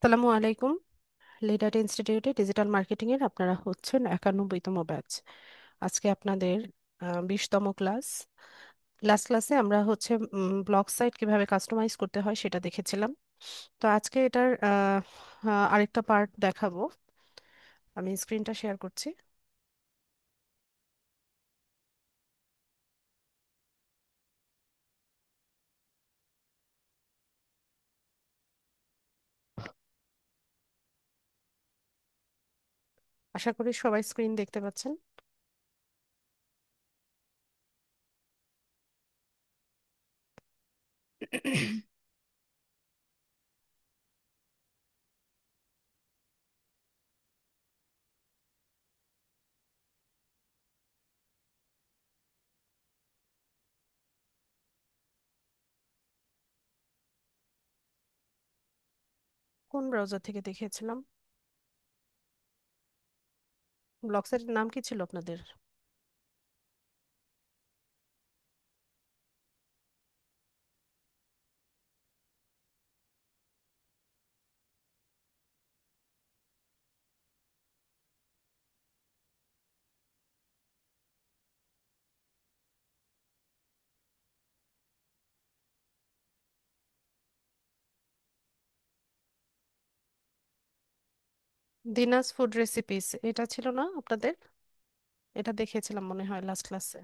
আসসালামু আলাইকুম। লিডার ইনস্টিটিউটে ডিজিটাল মার্কেটিং এর আপনারা হচ্ছেন 91তম ব্যাচ। আজকে আপনাদের 20তম ক্লাস। লাস্ট ক্লাসে আমরা হচ্ছে ব্লগ সাইট কিভাবে কাস্টমাইজ করতে হয় সেটা দেখেছিলাম। তো আজকে এটার আরেকটা পার্ট দেখাবো। আমি স্ক্রিনটা শেয়ার করছি। আশা করি সবাই স্ক্রিন দেখতে পাচ্ছেন। কোন ব্রাউজার থেকে দেখিয়েছিলাম? ব্লগ সাইটের নাম কি ছিল আপনাদের? দিনাস ফুড রেসিপিস এটা ছিল না আপনাদের? এটা দেখিয়েছিলাম মনে হয় লাস্ট ক্লাসে।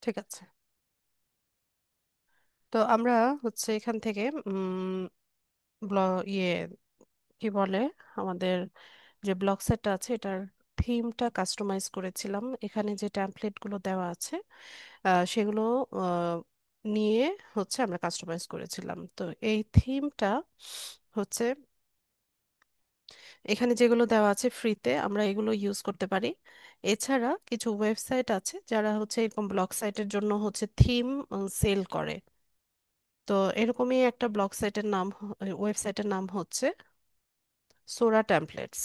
ঠিক আছে। তো আমরা হচ্ছে এখান থেকে ইয়ে কি বলে, আমাদের যে ব্লগ সেটটা আছে এটার থিমটা কাস্টমাইজ করেছিলাম। এখানে যে ট্যাম্পলেট গুলো দেওয়া আছে সেগুলো আহ, নিয়ে হচ্ছে আমরা কাস্টমাইজ করেছিলাম। তো এই থিমটা হচ্ছে এখানে যেগুলো দেওয়া আছে ফ্রিতে আমরা এগুলো ইউজ করতে পারি। এছাড়া কিছু ওয়েবসাইট আছে যারা হচ্ছে এরকম ব্লগ সাইটের জন্য হচ্ছে থিম সেল করে। তো এরকমই একটা ব্লগ সাইটের নাম, ওয়েবসাইটের নাম হচ্ছে সোরা টেমপ্লেটস।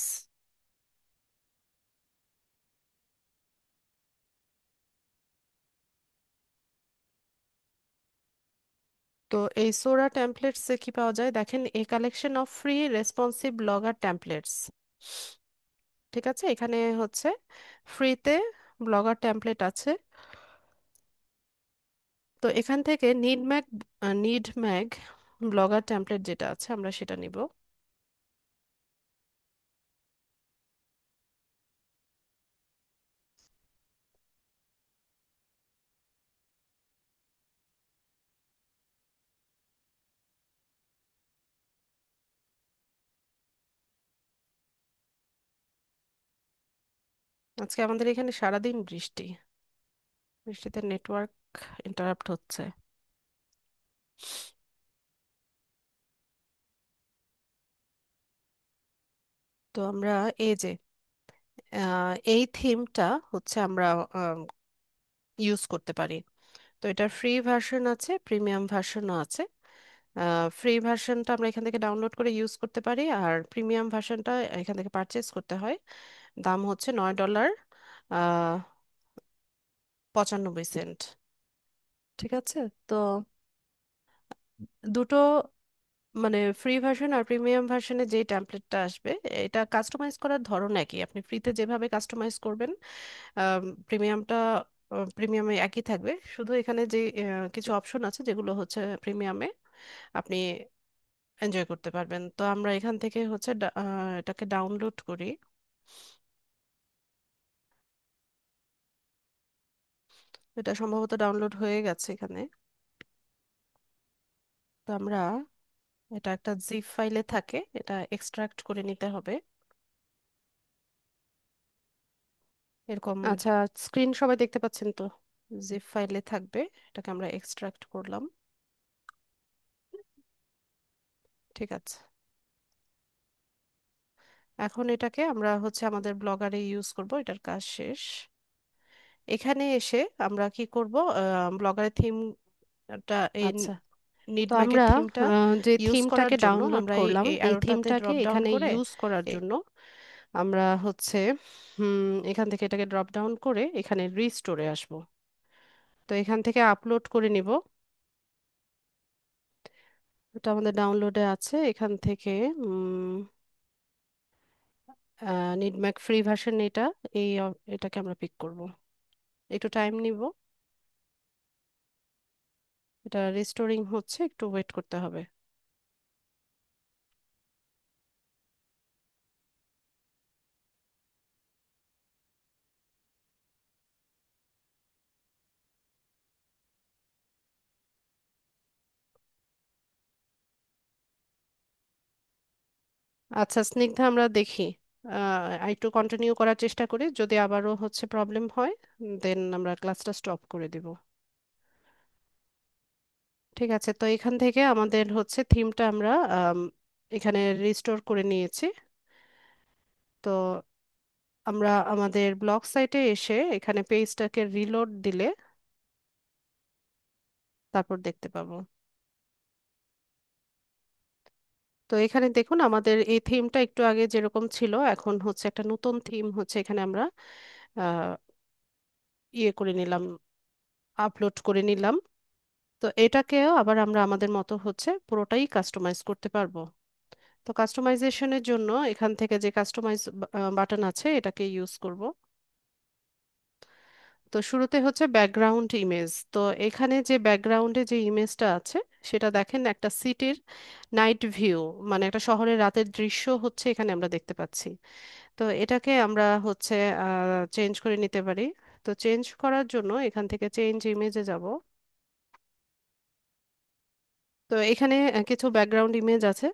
তো এই সোরা টেমপ্লেটস এ কি পাওয়া যায় দেখেন, a collection of free responsive blogger templates. ঠিক আছে, এখানে হচ্ছে ফ্রিতে ব্লগার টেমপ্লেট আছে। তো এখান থেকে নিড ম্যাগ ব্লগার টেমপ্লেট যেটা আছে আমরা সেটা নিব। আজকে আমাদের এখানে সারাদিন বৃষ্টি, বৃষ্টিতে নেটওয়ার্ক ইন্টারাপ্ট হচ্ছে। তো আমরা এই যে এই থিমটা হচ্ছে আমরা ইউজ করতে পারি। তো এটার ফ্রি ভার্সন আছে, প্রিমিয়াম ভার্সনও আছে। ফ্রি ভার্সনটা আমরা এখান থেকে ডাউনলোড করে ইউজ করতে পারি, আর প্রিমিয়াম ভার্সনটা এখান থেকে পারচেজ করতে হয়। দাম হচ্ছে $9, 95 সেন্ট। ঠিক আছে। তো দুটো মানে ফ্রি ভার্সন আর প্রিমিয়াম ভার্সনে যে টেমপ্লেটটা আসবে, এটা কাস্টমাইজ করার ধরন একই। আপনি ফ্রিতে যেভাবে কাস্টমাইজ করবেন প্রিমিয়ামটা প্রিমিয়ামে একই থাকবে। শুধু এখানে যে কিছু অপশন আছে যেগুলো হচ্ছে প্রিমিয়ামে আপনি এনজয় করতে পারবেন। তো আমরা এখান থেকে হচ্ছে এটাকে ডাউনলোড করি। এটা সম্ভবত ডাউনলোড হয়ে গেছে এখানে। তো আমরা এটা একটা জিপ ফাইলে থাকে, এটা এক্সট্রাক্ট করে নিতে হবে এরকম। আচ্ছা, স্ক্রিন সবাই দেখতে পাচ্ছেন তো? জিপ ফাইলে থাকবে, এটাকে আমরা এক্সট্রাক্ট করলাম। ঠিক আছে। এখন এটাকে আমরা হচ্ছে আমাদের ব্লগারে ইউজ করব, এটার কাজ শেষ। এখানে এসে আমরা কি করব, ব্লগারের থিমটা এই আচ্ছা, নিড তো ম্যাগের আমরা থিমটা যে ইউজ করার থিমটাকে জন্য ডাউনলোড আমরা এই করলাম এই এই অ্যারোটাতে থিমটাকে ড্রপ ডাউন এখানে করে ইউজ করার এ- জন্য আমরা হচ্ছে এখান থেকে এটাকে ড্রপ ডাউন করে এখানে রিস্টোরে আসব। তো এখান থেকে আপলোড করে নিব। এটা আমাদের ডাউনলোডে আছে এখান থেকে। নিডম্যাক ফ্রি ভার্সন এটা, এটাকে আমরা পিক করব। একটু টাইম নিব, এটা রিস্টোরিং হচ্ছে, একটু ওয়েট করতে হবে। আচ্ছা স্নিগ্ধা, আমরা দেখি একটু কন্টিনিউ করার চেষ্টা করি, যদি আবারও হচ্ছে প্রবলেম হয় দেন আমরা ক্লাসটা স্টপ করে দিব। ঠিক আছে, তো এখান থেকে আমাদের হচ্ছে থিমটা আমরা এখানে রিস্টোর করে নিয়েছি। তো আমরা আমাদের ব্লগ সাইটে এসে এখানে পেজটাকে রিলোড দিলে তারপর দেখতে পাবো। তো এখানে দেখুন আমাদের এই থিমটা একটু আগে যেরকম ছিল এখন হচ্ছে একটা নতুন থিম হচ্ছে এখানে আমরা আহ, ইয়ে করে নিলাম, আপলোড করে নিলাম। তো এটাকেও আবার আমরা আমাদের মতো হচ্ছে পুরোটাই কাস্টমাইজ করতে পারবো। তো কাস্টমাইজেশনের জন্য এখান থেকে যে কাস্টমাইজ বাটন আছে এটাকে ইউজ করব। তো শুরুতে হচ্ছে ব্যাকগ্রাউন্ড ইমেজ। তো এখানে যে ব্যাকগ্রাউন্ডে যে ইমেজটা আছে সেটা দেখেন একটা সিটির নাইট ভিউ, মানে একটা শহরের রাতের দৃশ্য হচ্ছে এখানে আমরা দেখতে পাচ্ছি। তো এটাকে আমরা হচ্ছে চেঞ্জ করে নিতে পারি। তো চেঞ্জ করার জন্য এখান থেকে চেঞ্জ ইমেজে যাব। তো এখানে কিছু ব্যাকগ্রাউন্ড ইমেজ আছে,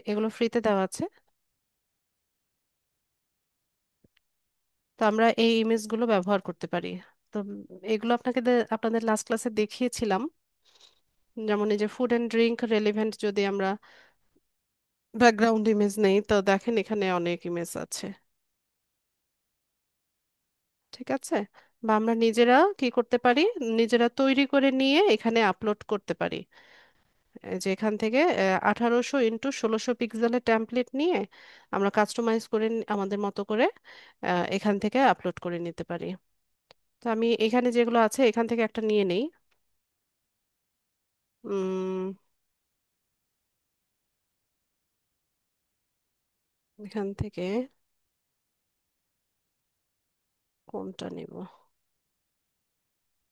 এগুলো ফ্রিতে দেওয়া আছে। তো আমরা এই ইমেজগুলো ব্যবহার করতে পারি। তো এগুলো আপনাদের লাস্ট ক্লাসে দেখিয়েছিলাম। যেমন এই যে ফুড অ্যান্ড ড্রিঙ্ক রেলিভেন্ট যদি আমরা ব্যাকগ্রাউন্ড ইমেজ নেই তো দেখেন এখানে অনেক ইমেজ আছে। ঠিক আছে, বা আমরা নিজেরা কি করতে পারি, নিজেরা তৈরি করে নিয়ে এখানে আপলোড করতে পারি। এই যে এখান থেকে 1800 × 1600 পিক্সেলের টেমপ্লেট নিয়ে আমরা কাস্টমাইজ করে আমাদের মতো করে এখান থেকে আপলোড করে নিতে পারি। তো আমি এখানে যেগুলো আছে এখান থেকে একটা নিয়ে নেই। উম, এখান থেকে কোনটা নিব,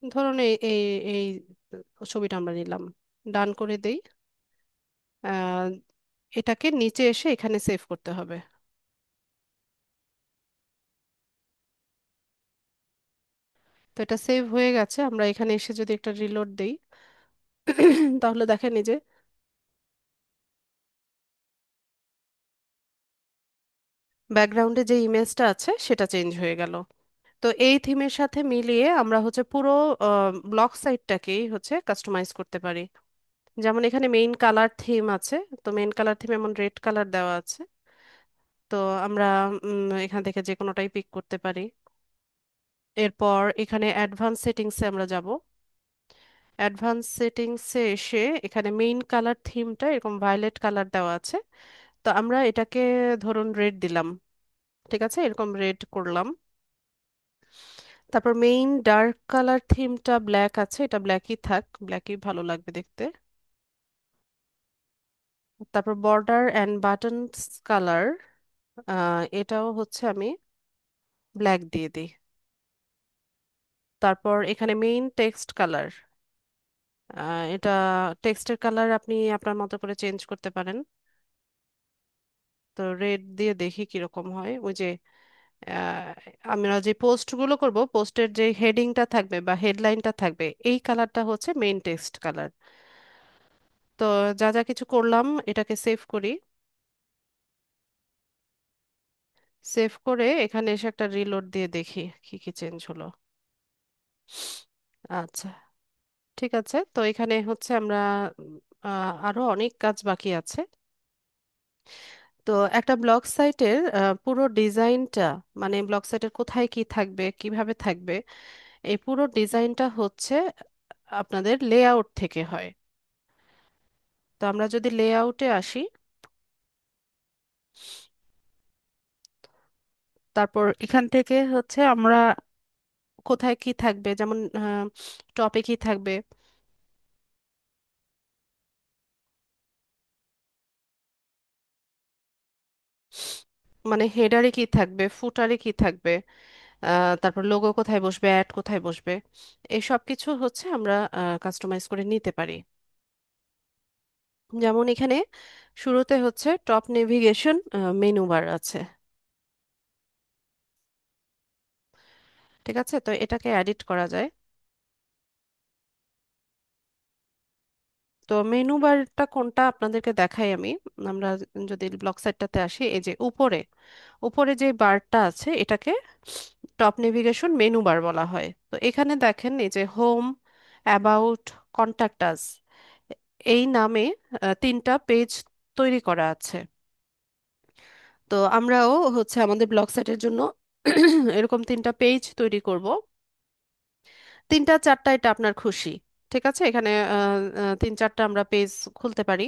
ধরুন এই এই এই ছবিটা আমরা নিলাম, ডান করে দেই। আহ, এটাকে নিচে এসে এখানে সেভ করতে হবে। তো এটা সেভ হয়ে গেছে, আমরা এখানে এসে যদি একটা রিলোড দেই তাহলে দেখেন এই যে ব্যাকগ্রাউন্ডে যে ইমেজটা আছে সেটা চেঞ্জ হয়ে গেল। তো এই থিমের সাথে মিলিয়ে আমরা হচ্ছে পুরো ব্লক সাইটটাকেই হচ্ছে কাস্টমাইজ করতে পারি। যেমন এখানে মেইন কালার থিম আছে, তো মেইন কালার থিম এমন রেড কালার দেওয়া আছে। তো আমরা এখান থেকে যে কোনোটাই পিক করতে পারি। এরপর এখানে অ্যাডভান্স সেটিংসে আমরা যাব। অ্যাডভান্স সেটিংসে এসে এখানে মেইন কালার থিমটা এরকম ভায়োলেট কালার দেওয়া আছে। তো আমরা এটাকে ধরুন রেড দিলাম। ঠিক আছে, এরকম রেড করলাম। তারপর মেইন ডার্ক কালার থিমটা ব্ল্যাক আছে, এটা ব্ল্যাকই থাক, ব্ল্যাকই ভালো লাগবে দেখতে। তারপর বর্ডার অ্যান্ড বাটনস কালার এটাও হচ্ছে আমি ব্ল্যাক দিয়ে দিই। তারপর এখানে মেইন টেক্সট কালার, এটা টেক্সটের কালার আপনি আপনার মতো করে চেঞ্জ করতে পারেন। তো রেড দিয়ে দেখি কিরকম হয়। ওই যে আহ, আমরা যে পোস্টগুলো করব পোস্টের যে হেডিংটা থাকবে বা হেডলাইনটা থাকবে এই কালারটা হচ্ছে মেইন টেক্সট কালার। তো যা যা কিছু করলাম এটাকে সেভ করি। সেভ করে এখানে এসে একটা রিলোড দিয়ে দেখি কি কি চেঞ্জ হলো। আচ্ছা, ঠিক আছে, তো এখানে হচ্ছে আমরা আরো অনেক কাজ বাকি আছে। তো একটা ব্লগ সাইটের পুরো ডিজাইনটা, মানে ব্লগ সাইটের কোথায় কি থাকবে কিভাবে থাকবে এই পুরো ডিজাইনটা হচ্ছে আপনাদের লেআউট থেকে হয়। তো আমরা যদি লেআউটে আসি, তারপর এখান থেকে হচ্ছে আমরা কোথায় কি থাকবে, যেমন টপে কি থাকবে, মানে হেডারে কি থাকবে, ফুটারে কি থাকবে, তারপর লোগো কোথায় বসবে, অ্যাড কোথায় বসবে, এই সব কিছু হচ্ছে আমরা কাস্টমাইজ করে নিতে পারি। যেমন এখানে শুরুতে হচ্ছে টপ নেভিগেশন মেনু বার আছে, ঠিক আছে? তো এটাকে এডিট করা যায়। তো মেনু বারটা কোনটা আপনাদেরকে দেখাই আমি। আমরা যদি ব্লক সাইটটাতে আসি, এই যে উপরে উপরে যে বারটা আছে এটাকে টপ নেভিগেশন মেনু বার বলা হয়। তো এখানে দেখেন এই যে হোম, অ্যাবাউট, কন্টাক্ট আস, এই নামে তিনটা পেজ তৈরি করা আছে। তো আমরাও হচ্ছে আমাদের ব্লগ সাইটের জন্য এরকম তিনটা পেজ তৈরি করব। তিনটা চারটা এটা আপনার খুশি, ঠিক আছে? এখানে তিন চারটা আমরা পেজ খুলতে পারি।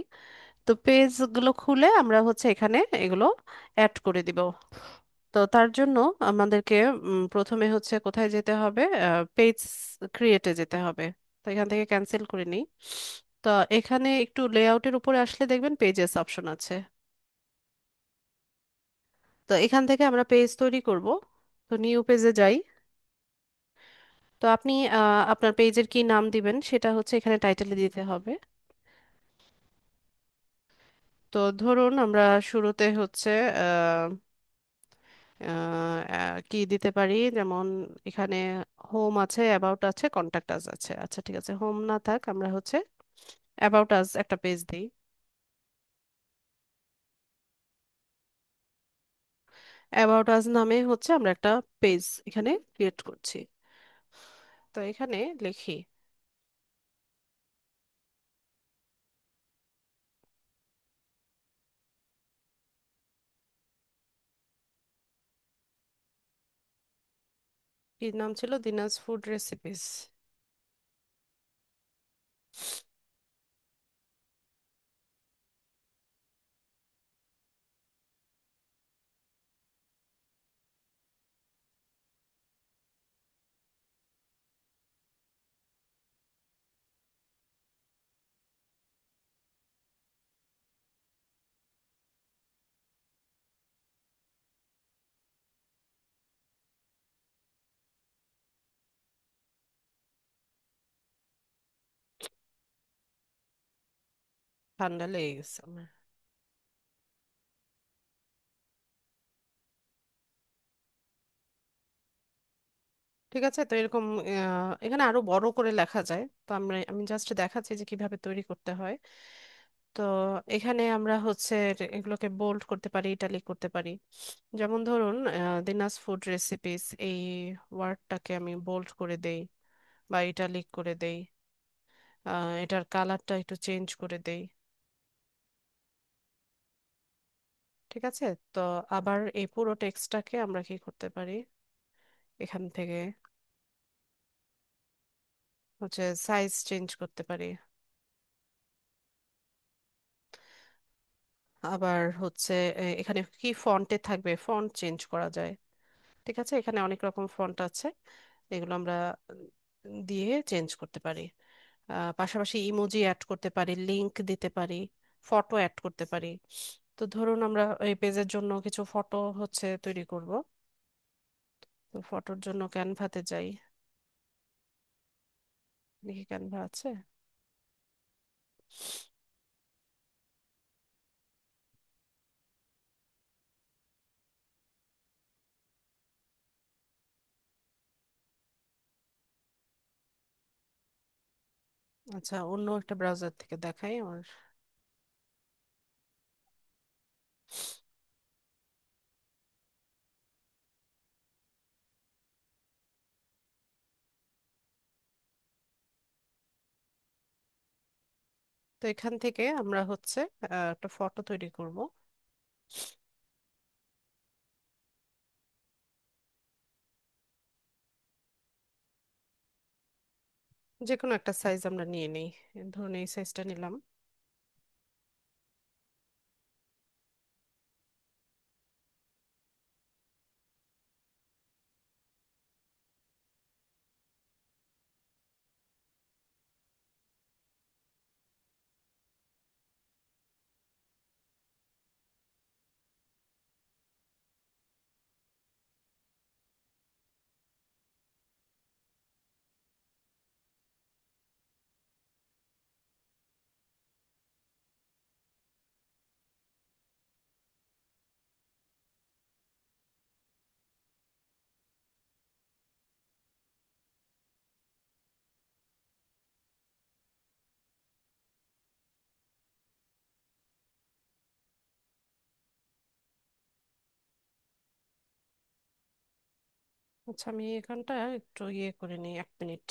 তো পেজগুলো খুলে আমরা হচ্ছে এখানে এগুলো অ্যাড করে দিব। তো তার জন্য আমাদেরকে প্রথমে হচ্ছে কোথায় যেতে হবে, পেজ ক্রিয়েটে যেতে হবে। তো এখান থেকে ক্যান্সেল করে নিই। তো এখানে একটু লেআউটের উপরে আসলে দেখবেন পেজেস অপশন আছে। তো এখান থেকে আমরা পেজ তৈরি করব। তো নিউ পেজে যাই। তো আপনি আপনার পেজের কি নাম দিবেন সেটা হচ্ছে এখানে টাইটেলে দিতে হবে। তো ধরুন আমরা শুরুতে হচ্ছে কি দিতে পারি, যেমন এখানে হোম আছে, অ্যাবাউট আছে, কন্টাক্ট আস আছে। আচ্ছা ঠিক আছে, হোম না থাক, আমরা হচ্ছে অ্যাবাউট আস একটা পেজ দিই। অ্যাবাউট আস নামে হচ্ছে আমরা একটা পেজ এখানে ক্রিয়েট করছি। তো এখানে লিখি, কি নাম ছিল, দিনাজ ফুড রেসিপিস। ঠান্ডা লেগে গেছে আমার। ঠিক আছে, তো এরকম এখানে আরো বড় করে লেখা যায়। তো আমি জাস্ট দেখাচ্ছি যে কিভাবে তৈরি করতে হয়। তো এখানে আমরা হচ্ছে এগুলোকে বোল্ড করতে পারি, ইটালিক করতে পারি। যেমন ধরুন দিনাজ ফুড রেসিপিস, এই ওয়ার্ডটাকে আমি বোল্ড করে দেই বা ইটালিক করে দেই। এটার কালারটা একটু চেঞ্জ করে দেই, ঠিক আছে? তো আবার এই পুরো টেক্সটটাকে আমরা কি করতে পারি, এখান থেকে হচ্ছে সাইজ চেঞ্জ করতে পারি। আবার হচ্ছে এখানে কি ফন্টে থাকবে, ফন্ট চেঞ্জ করা যায়, ঠিক আছে? এখানে অনেক রকম ফন্ট আছে, এগুলো আমরা দিয়ে চেঞ্জ করতে পারি। পাশাপাশি ইমোজি অ্যাড করতে পারি, লিংক দিতে পারি, ফটো অ্যাড করতে পারি। তো ধরুন আমরা এই পেজের জন্য কিছু ফটো হচ্ছে তৈরি করব। তো ফটোর জন্য ক্যানভাতে যাই, দেখি ক্যানভা আছে। আচ্ছা, অন্য একটা ব্রাউজার থেকে দেখাই আমার। তো এখান থেকে আমরা হচ্ছে একটা ফটো তৈরি করব। যে কোনো একটা সাইজ আমরা নিয়ে নিই, ধরুন এই সাইজটা নিলাম। আচ্ছা, আমি এখানটা একটু ইয়ে করে নিই, 1 মিনিট।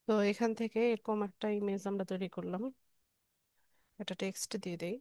তো এখান থেকে এরকম একটা ইমেজ আমরা তৈরি করলাম, একটা টেক্সট দিয়ে দেই।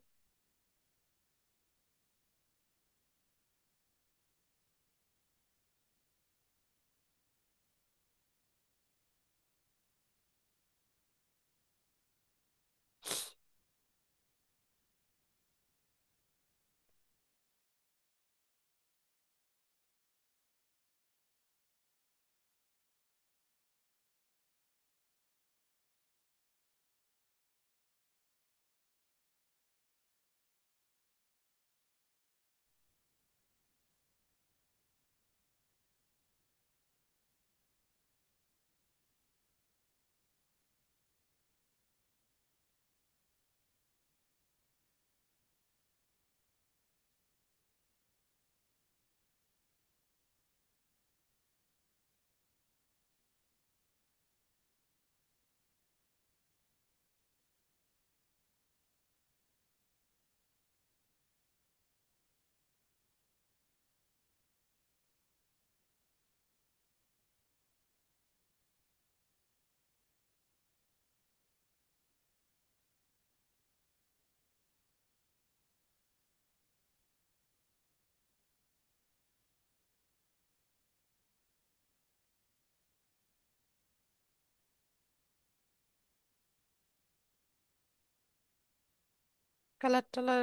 কালার টালার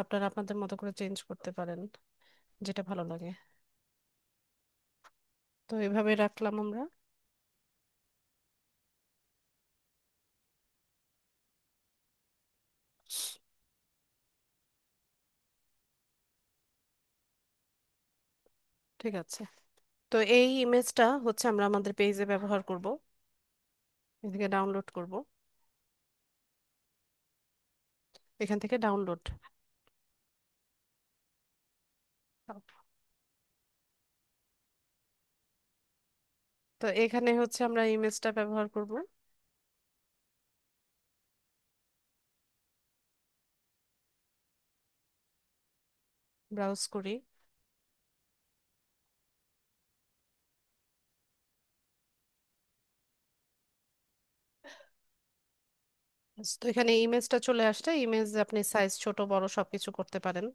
আপনারা আপনাদের মতো করে চেঞ্জ করতে পারেন, যেটা ভালো লাগে। তো এভাবে রাখলাম আমরা। ঠিক আছে, তো এই ইমেজটা হচ্ছে আমরা আমাদের পেজে ব্যবহার করব। এদিকে ডাউনলোড করব, এখান থেকে ডাউনলোড। তো এখানে হচ্ছে আমরা ইমেজটা ব্যবহার করব। ব্রাউজ করি। তো এখানে ইমেজটা চলে আসছে, ইমেজ আপনি সাইজ ছোট বড় সবকিছু করতে পারেন।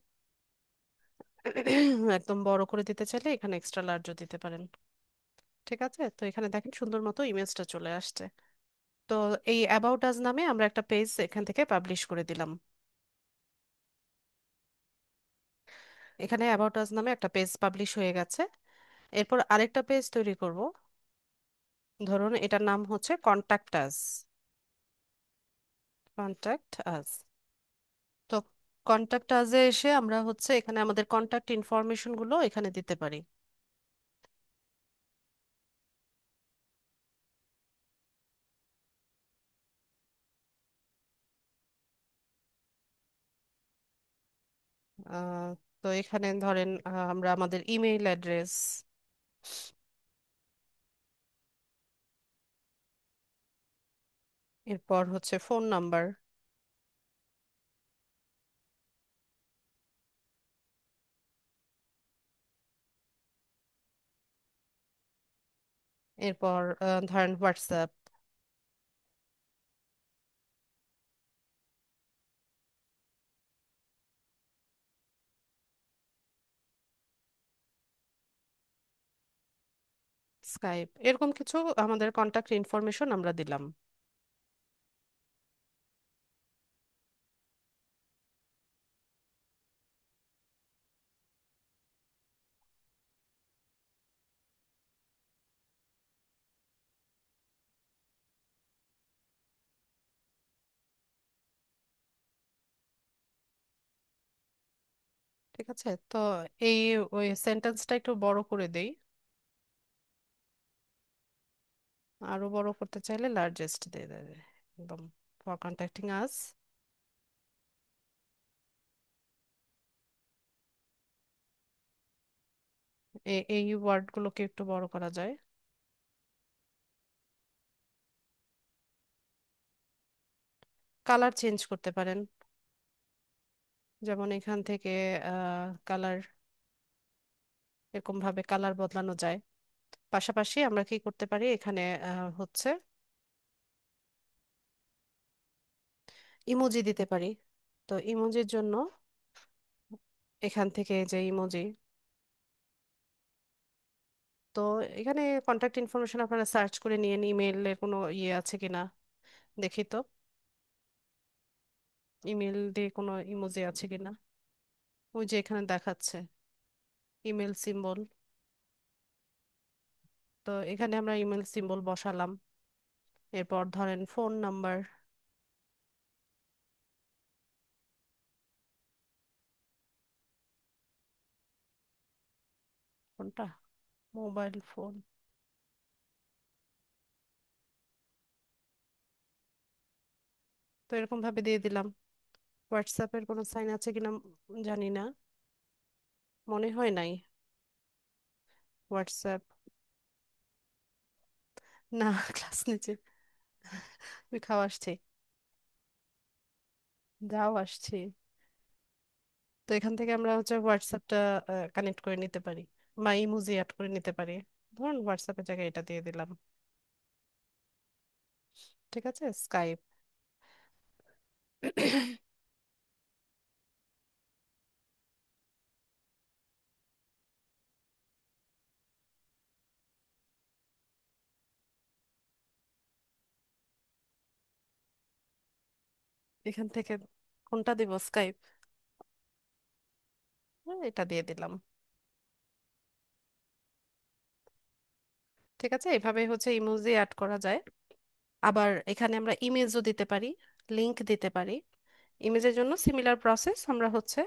একদম বড় করে দিতে চাইলে এখানে এক্সট্রা লার্জও দিতে পারেন। ঠিক আছে, তো এখানে দেখেন সুন্দর মতো ইমেজটা চলে আসছে। তো এই অ্যাবাউট আস নামে আমরা একটা পেজ এখান থেকে পাবলিশ করে দিলাম। এখানে অ্যাবাউট আস নামে একটা পেজ পাবলিশ হয়ে গেছে। এরপর আরেকটা পেজ তৈরি করব। ধরুন এটার নাম হচ্ছে কন্টাক্ট আস। কন্টাক্ট আস। তো কন্টাক্ট আজে এসে আমরা হচ্ছে এখানে আমাদের কন্টাক্ট ইনফরমেশন গুলো এখানে দিতে পারি। আহ, তো এখানে ধরেন আমরা আমাদের ইমেইল অ্যাড্রেস, এরপর হচ্ছে ফোন নাম্বার, এরপর ধরেন হোয়াটসঅ্যাপ, স্কাইপ, এরকম কিছু আমাদের কন্টাক্ট ইনফরমেশন আমরা দিলাম। ঠিক আছে, তো এই ওই সেন্টেন্সটা একটু বড় করে দেই। আরো বড় করতে চাইলে লার্জেস্ট দিয়ে দেবে একদম। ফর কন্ট্যাক্টিং আস, এই ওয়ার্ডগুলোকে একটু বড় করা যায়। কালার চেঞ্জ করতে পারেন, যেমন এখান থেকে কালার, এরকম ভাবে কালার বদলানো যায়। পাশাপাশি আমরা কি করতে পারি এখানে হচ্ছে ইমোজি দিতে পারি। তো ইমোজির জন্য এখান থেকে যে ইমোজি, তো এখানে কন্ট্যাক্ট ইনফরমেশন আপনারা সার্চ করে নিয়ে ইমেইলের কোনো ইয়ে আছে কিনা দেখি তো, ইমেল দিয়ে কোনো ইমোজি আছে কিনা। ওই যে এখানে দেখাচ্ছে ইমেল সিম্বল, তো এখানে আমরা ইমেল সিম্বল বসালাম। এরপর ধরেন ফোন নাম্বার, কোনটা, মোবাইল ফোন, তো এরকম ভাবে দিয়ে দিলাম। হোয়াটসঅ্যাপের কোনো সাইন আছে কিনা জানি না, মনে হয় নাই। হোয়াটসঅ্যাপ, না ক্লাস নিচে, আমি খাওয়া আসছি, যাও আসছি। তো এখান থেকে আমরা হচ্ছে হোয়াটসঅ্যাপটা কানেক্ট করে নিতে পারি বা ইমোজি অ্যাড করে নিতে পারি। ধরুন হোয়াটসঅ্যাপের জায়গায় এটা দিয়ে দিলাম। ঠিক আছে, স্কাইপ। এখান থেকে কোনটা দিব, স্কাইপ, এটা দিয়ে দিলাম। ঠিক আছে, এভাবে হচ্ছে ইমোজি অ্যাড করা যায়। আবার এখানে আমরা ইমেজও দিতে পারি, লিংক দিতে পারি। ইমেজের জন্য সিমিলার প্রসেস, আমরা হচ্ছে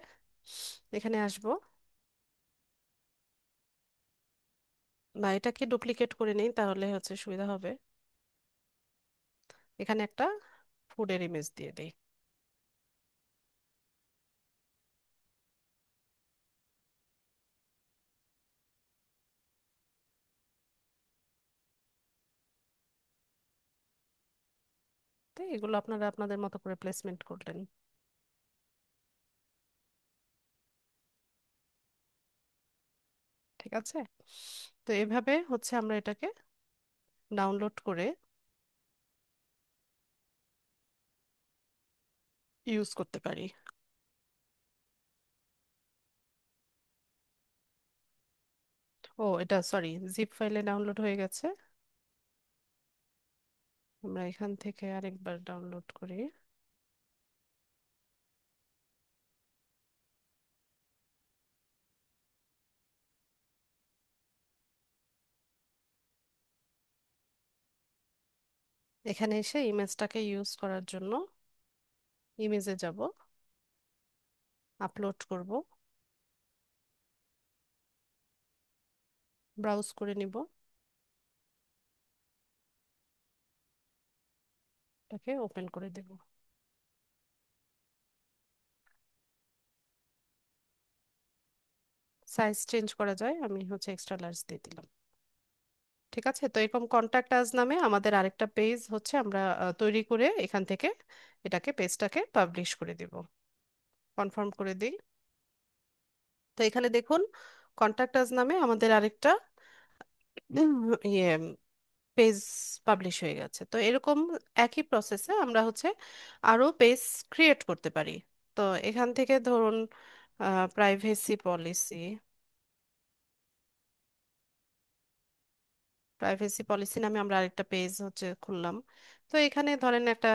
এখানে আসব, বা এটাকে ডুপ্লিকেট করে নিই তাহলে হচ্ছে সুবিধা হবে। এখানে একটা ফুডের ইমেজ দিয়ে দিই। তো এগুলো আপনারা আপনাদের মতো করে প্লেসমেন্ট করলেন। ঠিক আছে, তো এভাবে হচ্ছে আমরা এটাকে ডাউনলোড করে ইউজ করতে পারি। ও এটা সরি, জিপ ফাইলে ডাউনলোড হয়ে গেছে। আমরা এখান থেকে আরেকবার ডাউনলোড করি। এখানে এসে ইমেজটাকে ইউজ করার জন্য ইমেজে যাব, আপলোড করব, ব্রাউজ করে নিব, এটাকে ওপেন করে দেব। সাইজ চেঞ্জ করা যায়, আমি হচ্ছে এক্সট্রা লার্জ দিয়ে দিলাম। ঠিক আছে, তো এরকম কন্ট্যাক্ট আজ নামে আমাদের আরেকটা পেজ হচ্ছে আমরা তৈরি করে এখান থেকে এটাকে পেজটাকে পাবলিশ করে দিব। কনফার্ম করে দিই। তো এখানে দেখুন, কন্ট্যাক্ট আজ নামে আমাদের আরেকটা ইয়ে পেজ পাবলিশ হয়ে গেছে। তো এরকম একই প্রসেসে আমরা হচ্ছে আরো পেজ ক্রিয়েট করতে পারি। তো এখান থেকে ধরুন প্রাইভেসি পলিসি, প্রাইভেসি পলিসি নামে আমরা আরেকটা পেজ হচ্ছে খুললাম। তো এখানে ধরেন একটা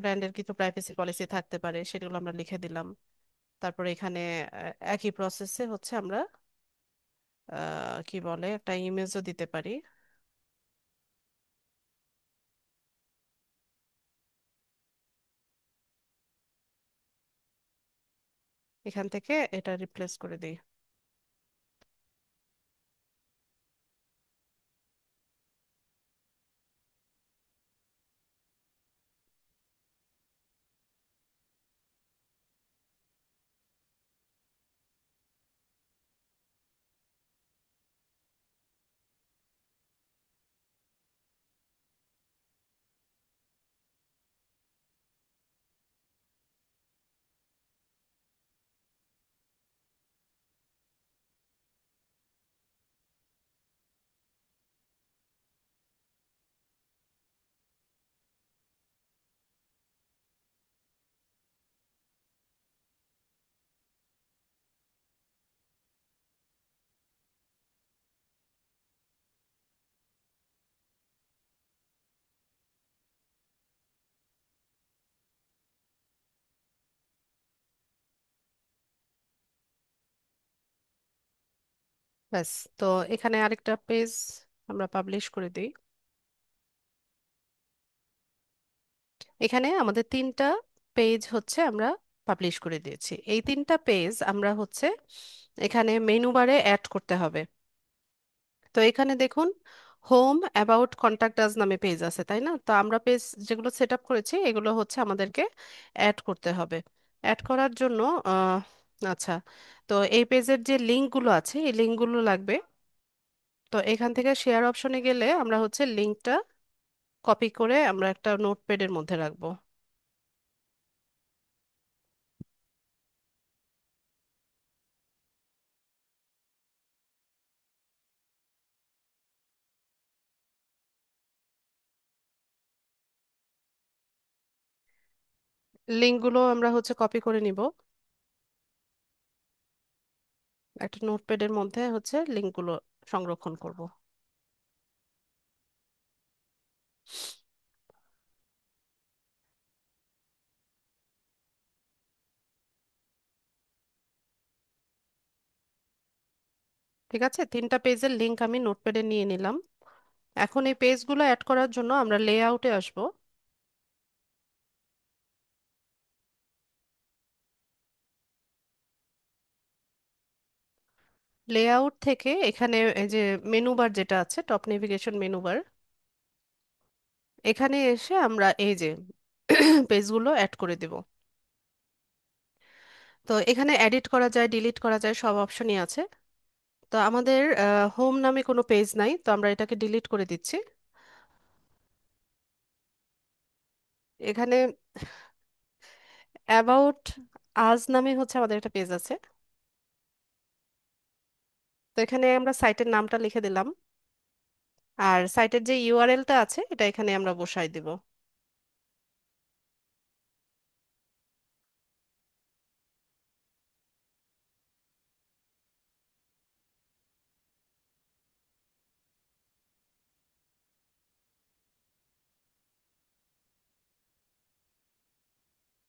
ব্র্যান্ডের কিছু প্রাইভেসি পলিসি থাকতে পারে, সেগুলো আমরা লিখে দিলাম। তারপরে এখানে একই প্রসেসে হচ্ছে আমরা কি বলে একটা ইমেজও দিতে পারি। এখান থেকে এটা রিপ্লেস করে দিই। ব্যাস, তো এখানে আরেকটা পেজ আমরা পাবলিশ করে দিই। এখানে আমাদের তিনটা পেজ হচ্ছে আমরা পাবলিশ করে দিয়েছি। এই তিনটা পেজ আমরা হচ্ছে এখানে মেনু বারে অ্যাড করতে হবে। তো এখানে দেখুন, হোম, অ্যাবাউট, কন্টাক্ট আস নামে পেজ আছে, তাই না? তো আমরা পেজ যেগুলো সেট আপ করেছি এগুলো হচ্ছে আমাদেরকে অ্যাড করতে হবে। অ্যাড করার জন্য আহ, আচ্ছা, তো এই পেজের যে লিঙ্কগুলো আছে এই লিঙ্কগুলো লাগবে। তো এখান থেকে শেয়ার অপশনে গেলে আমরা হচ্ছে লিঙ্কটা কপি করে আমরা একটা নোটপ্যাডের মধ্যে রাখবো। লিঙ্কগুলো আমরা হচ্ছে কপি করে নিব, একটা নোটপ্যাডের মধ্যে হচ্ছে লিঙ্কগুলো সংরক্ষণ করব। ঠিক আছে, তিনটা পেজের লিংক আমি নোটপ্যাডে নিয়ে নিলাম। এখন এই পেজগুলো অ্যাড করার জন্য আমরা লেআউটে আসব। লেআউট থেকে এখানে এই যে মেনু বার যেটা আছে, টপ নেভিগেশন মেনু বার, এখানে এসে আমরা এই যে পেজগুলো অ্যাড করে দেব। তো এখানে এডিট করা যায়, ডিলিট করা যায়, সব অপশনই আছে। তো আমাদের হোম নামে কোনো পেজ নাই, তো আমরা এটাকে ডিলিট করে দিচ্ছি। এখানে অ্যাবাউট আজ নামে হচ্ছে আমাদের একটা পেজ আছে। তো এখানে আমরা সাইটের নামটা লিখে দিলাম, আর সাইটের যে ইউআরএলটা আছে এটা এখানে আমরা বসাই দিব।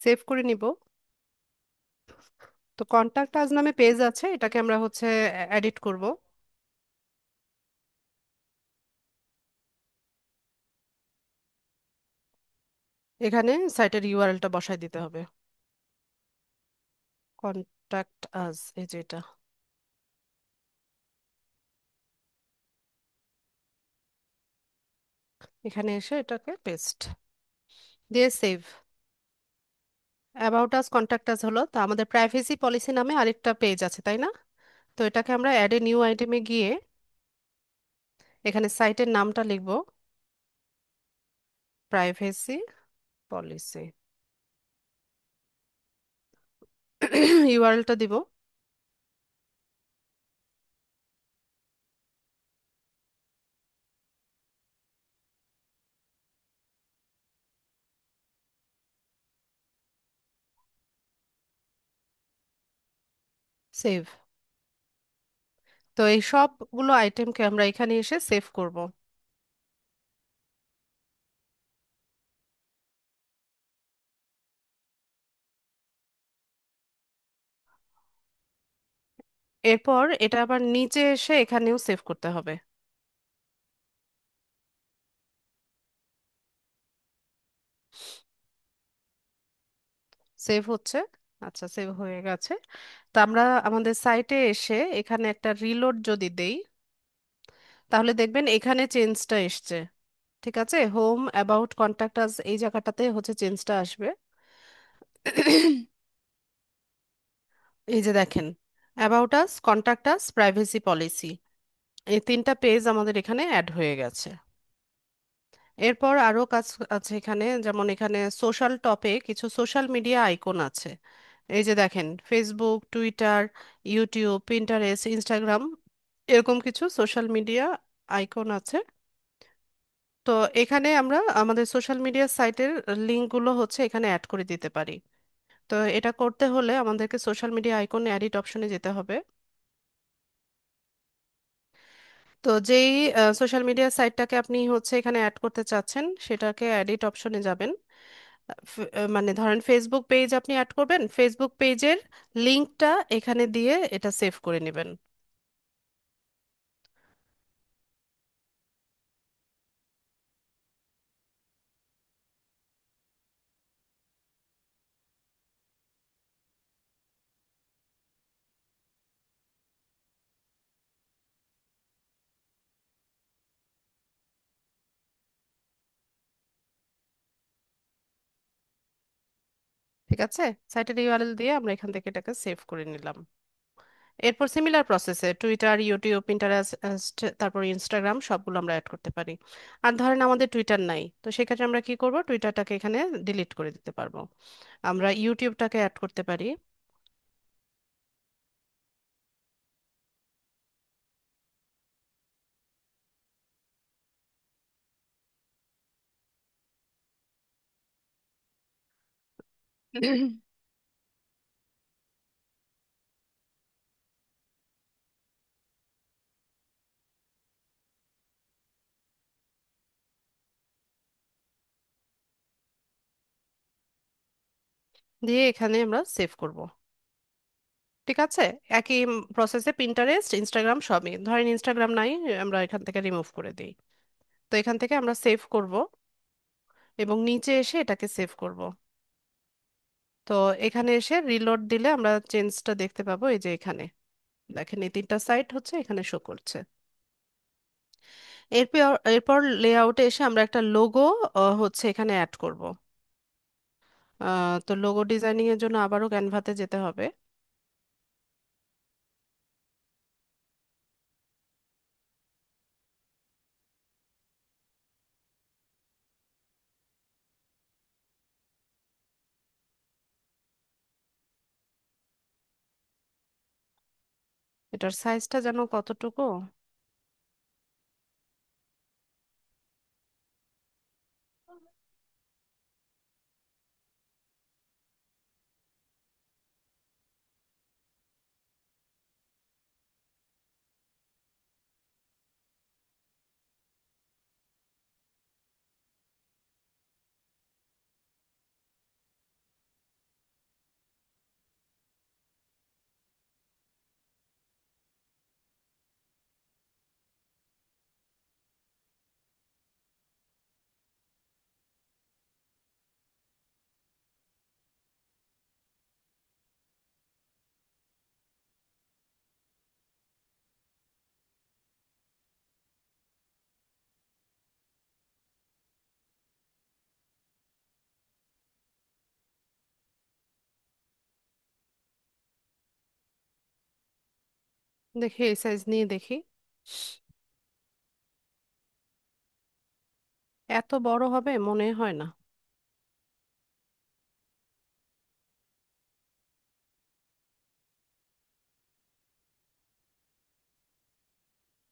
সেভ করে নিব। তো কন্টাক্ট আজ নামে পেজ আছে, এটাকে আমরা হচ্ছে এডিট করব। এখানে সাইটের ইউআরএলটা বসায় দিতে হবে, কন্টাক্ট আজ, এই যে এটা। এখানে এসে এটাকে পেস্ট দিয়ে সেভ। অ্যাবাউট আস কন্টাক্ট আস হলো, তো আমাদের প্রাইভেসি পলিসি নামে আরেকটা পেজ আছে, তাই না? তো এটাকে আমরা অ্যাড এ নিউ আইটেমে গিয়ে এখানে সাইটের নামটা লিখব, প্রাইভেসি পলিসি, ইউআরএলটা দিব, সেভ। তো এই সবগুলো আইটেমকে আমরা এখানে এসে সেভ করব। এরপর এটা আবার নিচে এসে এখানেও সেভ করতে হবে। সেভ হচ্ছে। আচ্ছা, সেভ হয়ে গেছে। তো আমরা আমাদের সাইটে এসে এখানে একটা রিলোড যদি দেই, তাহলে দেখবেন এখানে চেঞ্জটা এসছে। ঠিক আছে, হোম অ্যাবাউট কন্ট্যাক্ট আস এই জায়গাটাতে হচ্ছে চেঞ্জটা আসবে। এই যে দেখেন, about us, contact us, privacy policy, এই তিনটা পেজ আমাদের এখানে অ্যাড হয়ে গেছে। এরপর আরো কাজ আছে এখানে, যেমন এখানে সোশ্যাল টপে কিছু সোশ্যাল মিডিয়া আইকন আছে। এই যে দেখেন, Facebook, Twitter, YouTube, Pinterest, Instagram, এরকম কিছু সোশ্যাল মিডিয়া আইকন আছে। তো এখানে আমরা আমাদের সোশ্যাল মিডিয়া সাইটের লিঙ্কগুলো হচ্ছে এখানে অ্যাড করে দিতে পারি। তো এটা করতে হলে আমাদেরকে সোশ্যাল মিডিয়া আইকন এডিট অপশনে যেতে হবে। তো যেই সোশ্যাল মিডিয়া সাইটটাকে আপনি হচ্ছে এখানে অ্যাড করতে চাচ্ছেন, সেটাকে এডিট অপশনে যাবেন। মানে ধরেন ফেসবুক পেজ আপনি অ্যাড করবেন, ফেসবুক পেজের লিংকটা এখানে দিয়ে এটা সেভ করে নেবেন। ঠিক আছে, সাইটের ইউআরএল দিয়ে আমরা এখান থেকে এটাকে সেভ করে নিলাম। এরপর সিমিলার প্রসেসে টুইটার, ইউটিউব, পিন্টারেস্ট, তারপর ইনস্টাগ্রাম সবগুলো আমরা অ্যাড করতে পারি। আর ধরেন আমাদের টুইটার নাই, তো সেক্ষেত্রে আমরা কি করব, টুইটারটাকে এখানে ডিলিট করে দিতে পারবো। আমরা ইউটিউবটাকে অ্যাড করতে পারি। দিয়ে এখানে আমরা সেভ করব। ঠিক আছে, একই প্রসেসে পিন্টারেস্ট, ইনস্টাগ্রাম সবই, ধরেন ইনস্টাগ্রাম নাই, আমরা এখান থেকে রিমুভ করে দিই। তো এখান থেকে আমরা সেভ করব এবং নিচে এসে এটাকে সেভ করব। তো এখানে এসে রিলোড দিলে আমরা চেঞ্জটা দেখতে পাবো, এই যে এখানে দেখেন এই তিনটা সাইট হচ্ছে এখানে শো করছে। এরপর এরপর লেআউটে এসে আমরা একটা লোগো হচ্ছে এখানে অ্যাড করব। তো লোগো ডিজাইনিং এর জন্য আবারও ক্যানভাতে যেতে হবে। এটার সাইজটা যেন কতটুকু, দেখি এই সাইজ নিয়ে দেখি। এত বড় হবে মনে হয় না।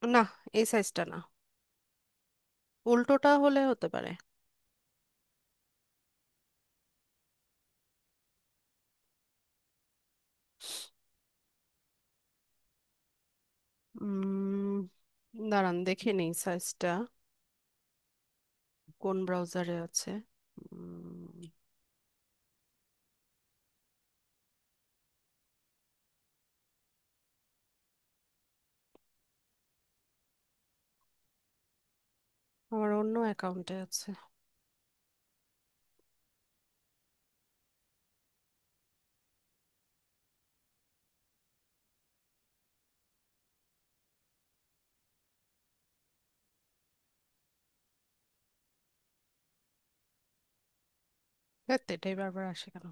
না, এই সাইজটা না। উল্টোটা হলে হতে পারে। উম দাঁড়ান দেখে নেই সাইজটা কোন ব্রাউজারে আছে। উম, আমার অন্য অ্যাকাউন্টে আছে। ধ্যাৎ, এটাই বারবার আসে কেন?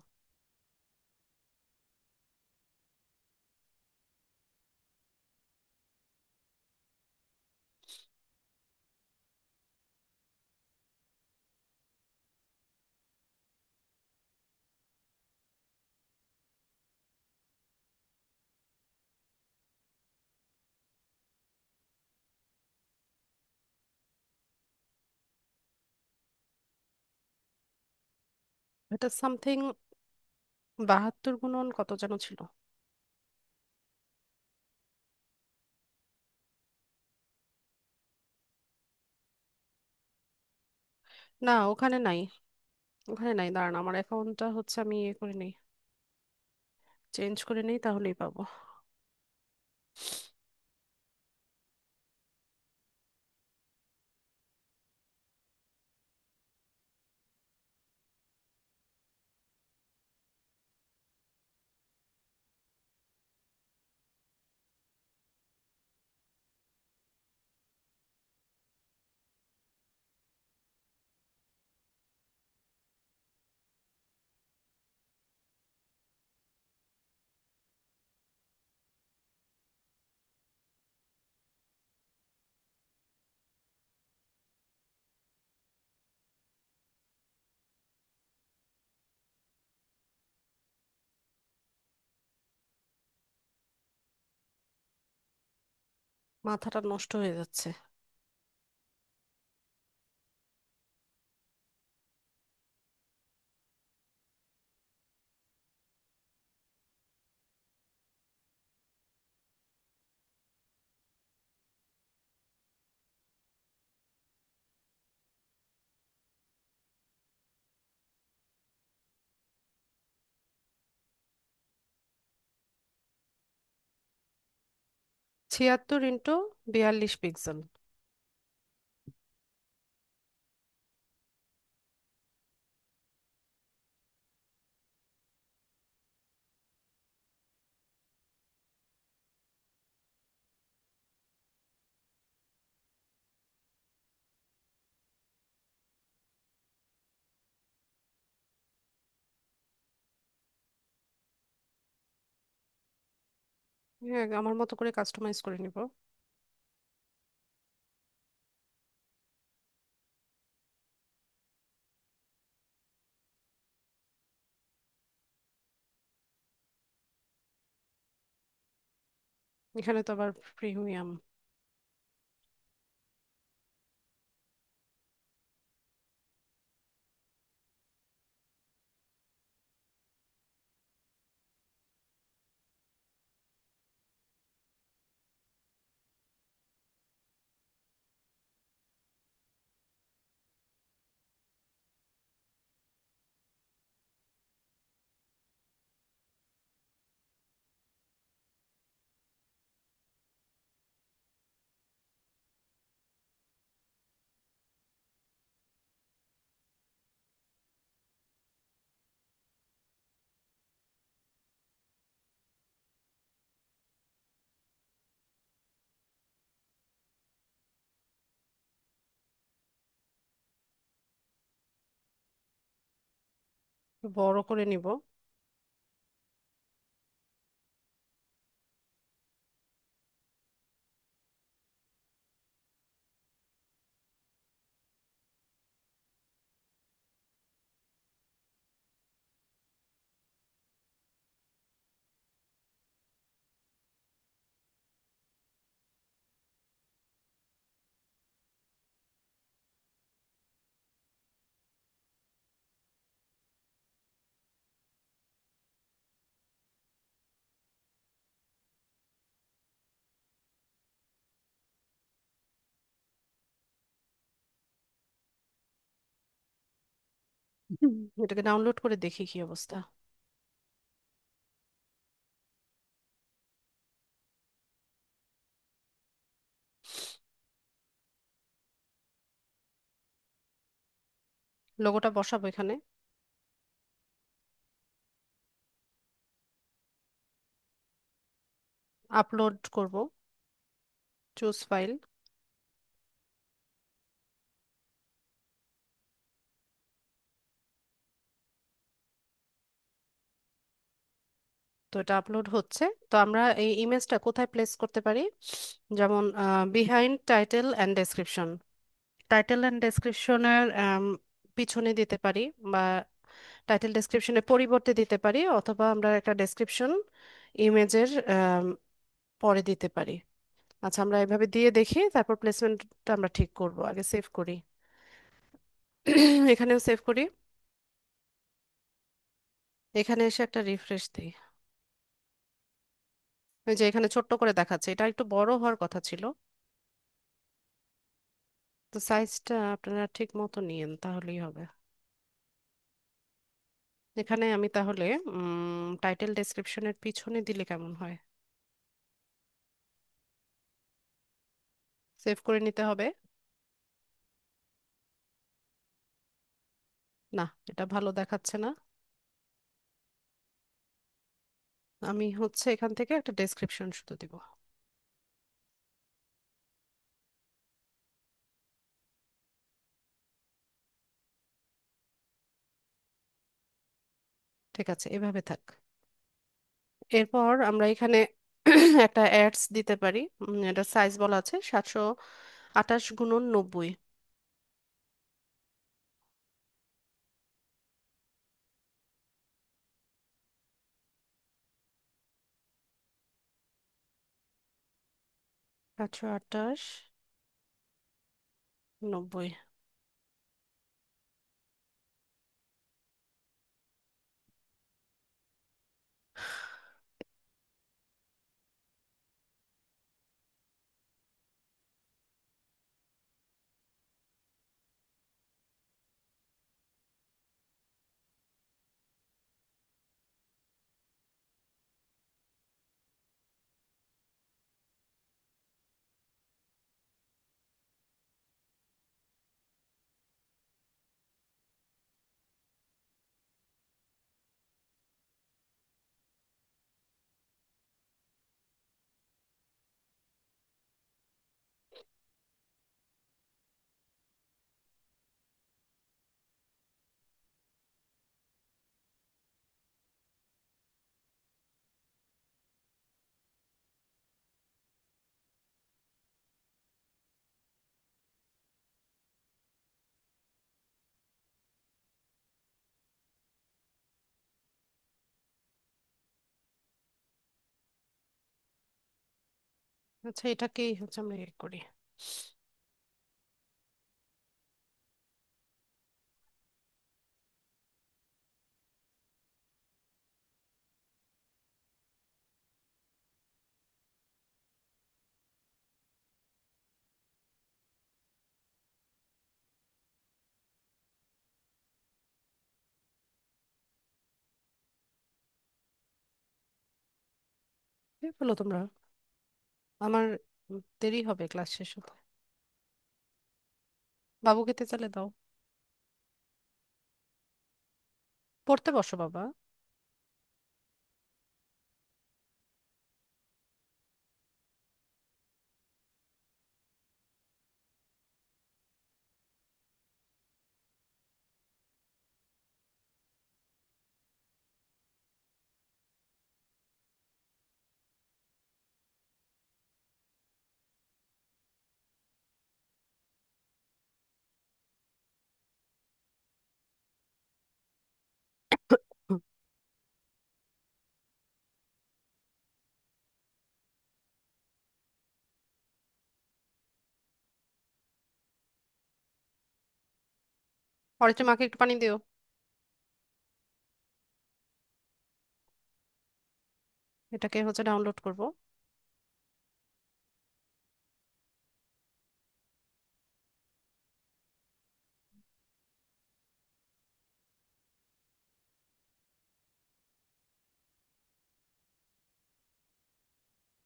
এটা সামথিং 72 গুণন কত যেন ছিল। না, ওখানে নাই। ওখানে নাই, দাঁড়ান আমার অ্যাকাউন্টটা হচ্ছে আমি ইয়ে করে নিই, চেঞ্জ করে নিই, তাহলেই পাবো। মাথাটা নষ্ট হয়ে যাচ্ছে। ছিয়াত্তর ইন্টু 42 পিক্সেল। হ্যাঁ, আমার মতো করে কাস্টমাইজ করে নিব। এখানে তো আবার প্রিমিয়াম। বড় করে নিব। এটাকে ডাউনলোড করে দেখি কি অবস্থা। লোগোটা বসাবো এখানে, আপলোড করব, চুজ ফাইল। তো এটা আপলোড হচ্ছে। তো আমরা এই ইমেজটা কোথায় প্লেস করতে পারি? যেমন behind title and description, title and ডেসক্রিপশনের পিছনে দিতে পারি, বা টাইটেল ডেসক্রিপশনের পরিবর্তে দিতে পারি, অথবা আমরা একটা ডেসক্রিপশন ইমেজের পরে দিতে পারি। আচ্ছা, আমরা এভাবে দিয়ে দেখি, তারপর প্লেসমেন্টটা আমরা ঠিক করব। আগে সেভ করি। এখানেও সেভ করি। এখানে এসে একটা রিফ্রেশ দিই। ওই যে এখানে ছোট্ট করে দেখাচ্ছে, এটা একটু বড় হওয়ার কথা ছিল। তো সাইজটা আপনারা ঠিক মতো নিয়েন, তাহলেই হবে। এখানে আমি তাহলে টাইটেল ডেসক্রিপশনের পিছনে দিলে কেমন হয়? সেভ করে নিতে হবে। না, এটা ভালো দেখাচ্ছে না। আমি হচ্ছে এখান থেকে একটা ডেসক্রিপশন শুধু দিব। ঠিক আছে, এভাবে থাক। এরপর আমরা এখানে একটা অ্যাডস দিতে পারি। এটা সাইজ বলা আছে 728 গুণন 90। 728 90। আচ্ছা, এটাকেই হচ্ছে আমরা করি। কি বলো তোমরা? আমার দেরি হবে ক্লাস শেষ হতে। বাবু খেতে চালে দাও। পড়তে বসো বাবা। পরে মাকে একটু পানি দিও। এটাকে হচ্ছে ডাউনলোড করব।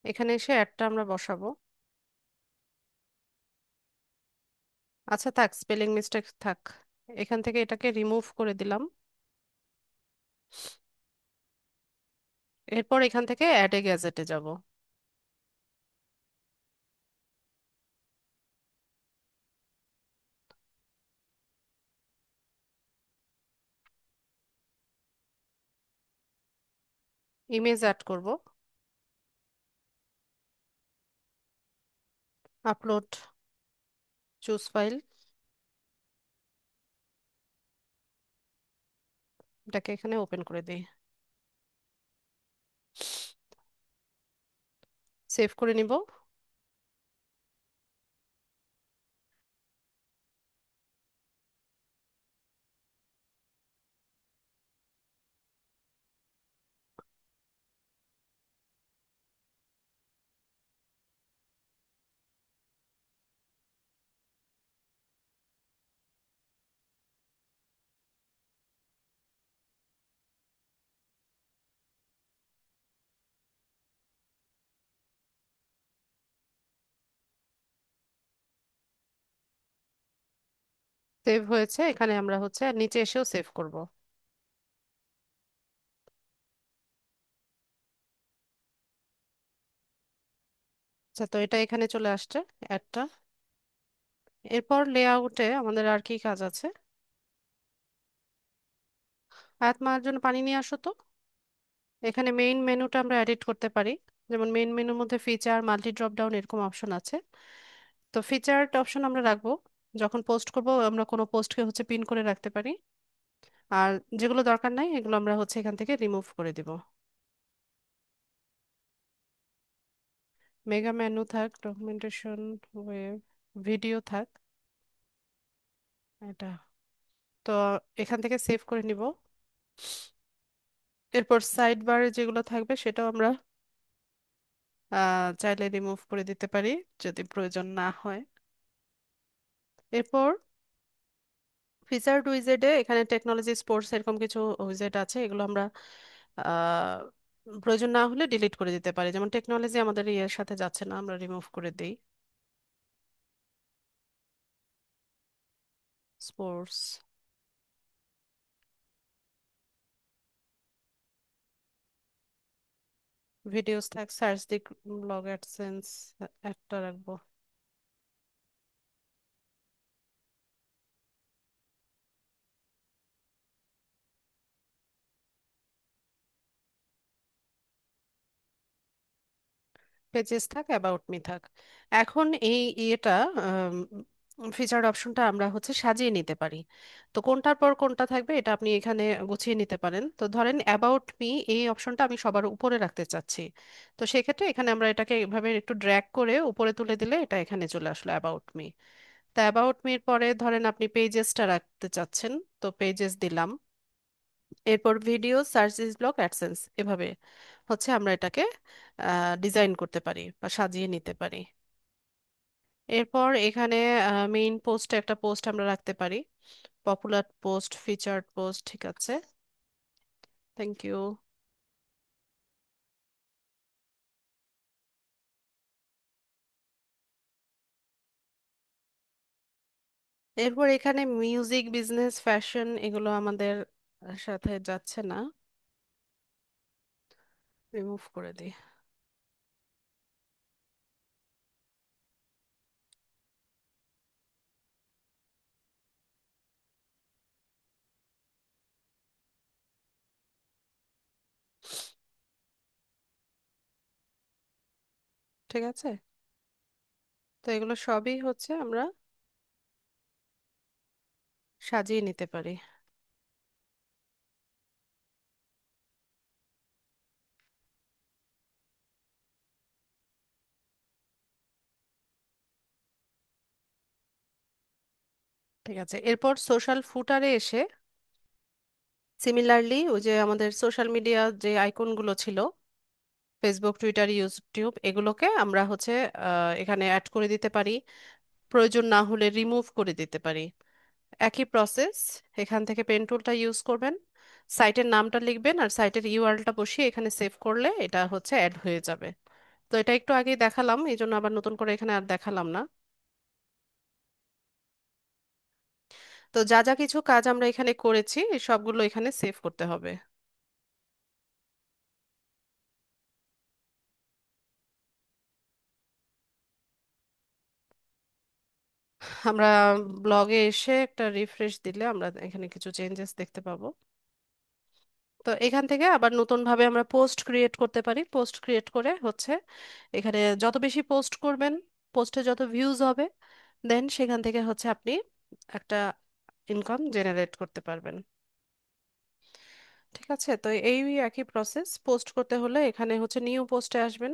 এখানে এসে অ্যাডটা আমরা বসাবো। আচ্ছা থাক, স্পেলিং মিস্টেক থাক, এখান থেকে এটাকে রিমুভ করে দিলাম। এরপর এখান থেকে অ্যাড এ গ্যাজেটে যাব। ইমেজ অ্যাড করব। আপলোড, চুজ ফাইল, এটাকে এখানে ওপেন করে দিই, সেভ করে নিব। সেভ হয়েছে, এখানে আমরা হচ্ছে নিচে এসেও সেভ করব। আচ্ছা, তো এটা এখানে চলে আসছে অ্যাডটা। এরপর লেআউটে আমাদের আর কি কাজ আছে? হাত মারার জন্য পানি নিয়ে আসো তো। এখানে মেইন মেনুটা আমরা এডিট করতে পারি। যেমন মেইন মেনুর মধ্যে ফিচার, মাল্টি ড্রপ ডাউন এরকম অপশন আছে। তো ফিচার অপশন আমরা রাখবো, যখন পোস্ট করব আমরা কোনো পোস্টকে হচ্ছে পিন করে রাখতে পারি। আর যেগুলো দরকার নাই এগুলো আমরা হচ্ছে এখান থেকে রিমুভ করে দিব। মেগা মেনু থাক, ডকুমেন্টেশন, ওয়েব, ভিডিও থাক, এটা। তো এখান থেকে সেভ করে নিব। এরপর সাইড বারে যেগুলো থাকবে সেটাও আমরা চাইলে রিমুভ করে দিতে পারি যদি প্রয়োজন না হয়। এরপর ফিচার উইজেটে এখানে টেকনোলজি, স্পোর্টস এরকম কিছু উইজেট আছে, এগুলো আমরা আহ, প্রয়োজন না হলে ডিলিট করে দিতে পারি। যেমন টেকনোলজি আমাদের ইয়ের সাথে যাচ্ছে না, আমরা রিমুভ করে দিই। স্পোর্টস, ভিডিওস থাক, সার্চ দিক, ব্লগ অ্যাডসেন্স একটা রাখবো। পেজেস থাক, অ্যাবাউট মি থাক। এখন এই ইয়েটা, ফিচার অপশনটা আমরা হচ্ছে সাজিয়ে নিতে পারি। তো কোনটার পর কোনটা থাকবে এটা আপনি এখানে গুছিয়ে নিতে পারেন। তো ধরেন অ্যাবাউট মি এই অপশনটা আমি সবার উপরে রাখতে চাচ্ছি। তো সেক্ষেত্রে এখানে আমরা এটাকে এভাবে একটু ড্র্যাগ করে উপরে তুলে দিলে এটা এখানে চলে আসলো অ্যাবাউট মি। তা অ্যাবাউট মির পরে ধরেন আপনি পেজেসটা রাখতে চাচ্ছেন, তো পেজেস দিলাম। এরপর ভিডিও, সার্চ, ব্লগ, অ্যাডসেন্স, এভাবে হচ্ছে আমরা এটাকে ডিজাইন করতে পারি বা সাজিয়ে নিতে পারি। এরপর এখানে মেইন পোস্টে একটা পোস্ট আমরা রাখতে পারি, পপুলার পোস্ট, ফিচার্ড পোস্ট, ঠিক আছে। Thank you. এরপর এখানে মিউজিক, বিজনেস, ফ্যাশন এগুলো আমাদের সাথে যাচ্ছে না, রিমুভ করে দিই। ঠিক আছে, তো এগুলো সবই হচ্ছে আমরা সাজিয়ে নিতে পারি। ঠিক আছে, এরপর সোশ্যাল ফুটারে এসে সিমিলারলি ওই যে আমাদের সোশ্যাল মিডিয়া যে আইকনগুলো ছিল, ফেসবুক, টুইটার, ইউটিউব, এগুলোকে আমরা হচ্ছে এখানে অ্যাড করে দিতে পারি। প্রয়োজন না হলে রিমুভ করে দিতে পারি। একই প্রসেস, এখান থেকে পেন টুলটা ইউজ করবেন, সাইটের নামটা লিখবেন আর সাইটের ইউআরএলটা বসিয়ে এখানে সেভ করলে এটা হচ্ছে অ্যাড হয়ে যাবে। তো এটা একটু আগেই দেখালাম, এই জন্য আবার নতুন করে এখানে আর দেখালাম না। তো যা যা কিছু কাজ আমরা এখানে করেছি এই সবগুলো এখানে সেভ করতে হবে। আমরা ব্লগে এসে একটা রিফ্রেশ দিলে আমরা এখানে কিছু চেঞ্জেস দেখতে পাবো। তো এখান থেকে আবার নতুন ভাবে আমরা পোস্ট ক্রিয়েট করতে পারি। পোস্ট ক্রিয়েট করে হচ্ছে এখানে যত বেশি পোস্ট করবেন, পোস্টে যত ভিউজ হবে, দেন সেখান থেকে হচ্ছে আপনি একটা ইনকাম জেনারেট করতে পারবেন। ঠিক আছে, তো এই একই প্রসেস। পোস্ট করতে হলে এখানে হচ্ছে নিউ পোস্টে আসবেন।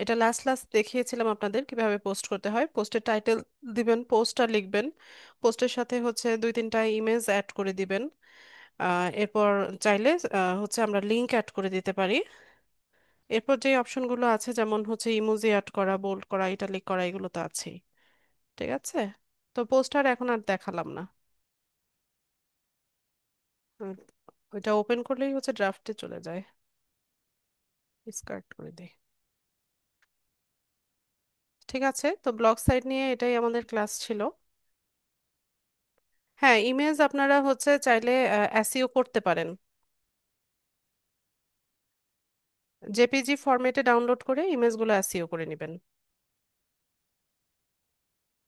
এটা লাস্ট লাস্ট দেখিয়েছিলাম আপনাদের কিভাবে পোস্ট করতে হয়। পোস্টের টাইটেল দিবেন, পোস্টটা লিখবেন, পোস্টের সাথে হচ্ছে দুই তিনটা ইমেজ অ্যাড করে দিবেন। এরপর চাইলে হচ্ছে আমরা লিংক অ্যাড করে দিতে পারি। এরপর যে অপশনগুলো আছে যেমন হচ্ছে ইমোজি অ্যাড করা, বোল্ড করা, ইটালিক করা, এগুলো তো আছেই। ঠিক আছে, তো পোস্টার এখন আর দেখালাম না। উম, ওইটা ওপেন করলেই হচ্ছে ড্রাফটে চলে যায়। স্কার্ট করে দিই। ঠিক আছে, তো ব্লগ সাইট নিয়ে এটাই আমাদের ক্লাস ছিল। হ্যাঁ, ইমেজ আপনারা হচ্ছে চাইলে এসইও করতে পারেন। জেপিজি ফরম্যাটে ডাউনলোড করে ইমেজগুলো এসইও করে নেবেন।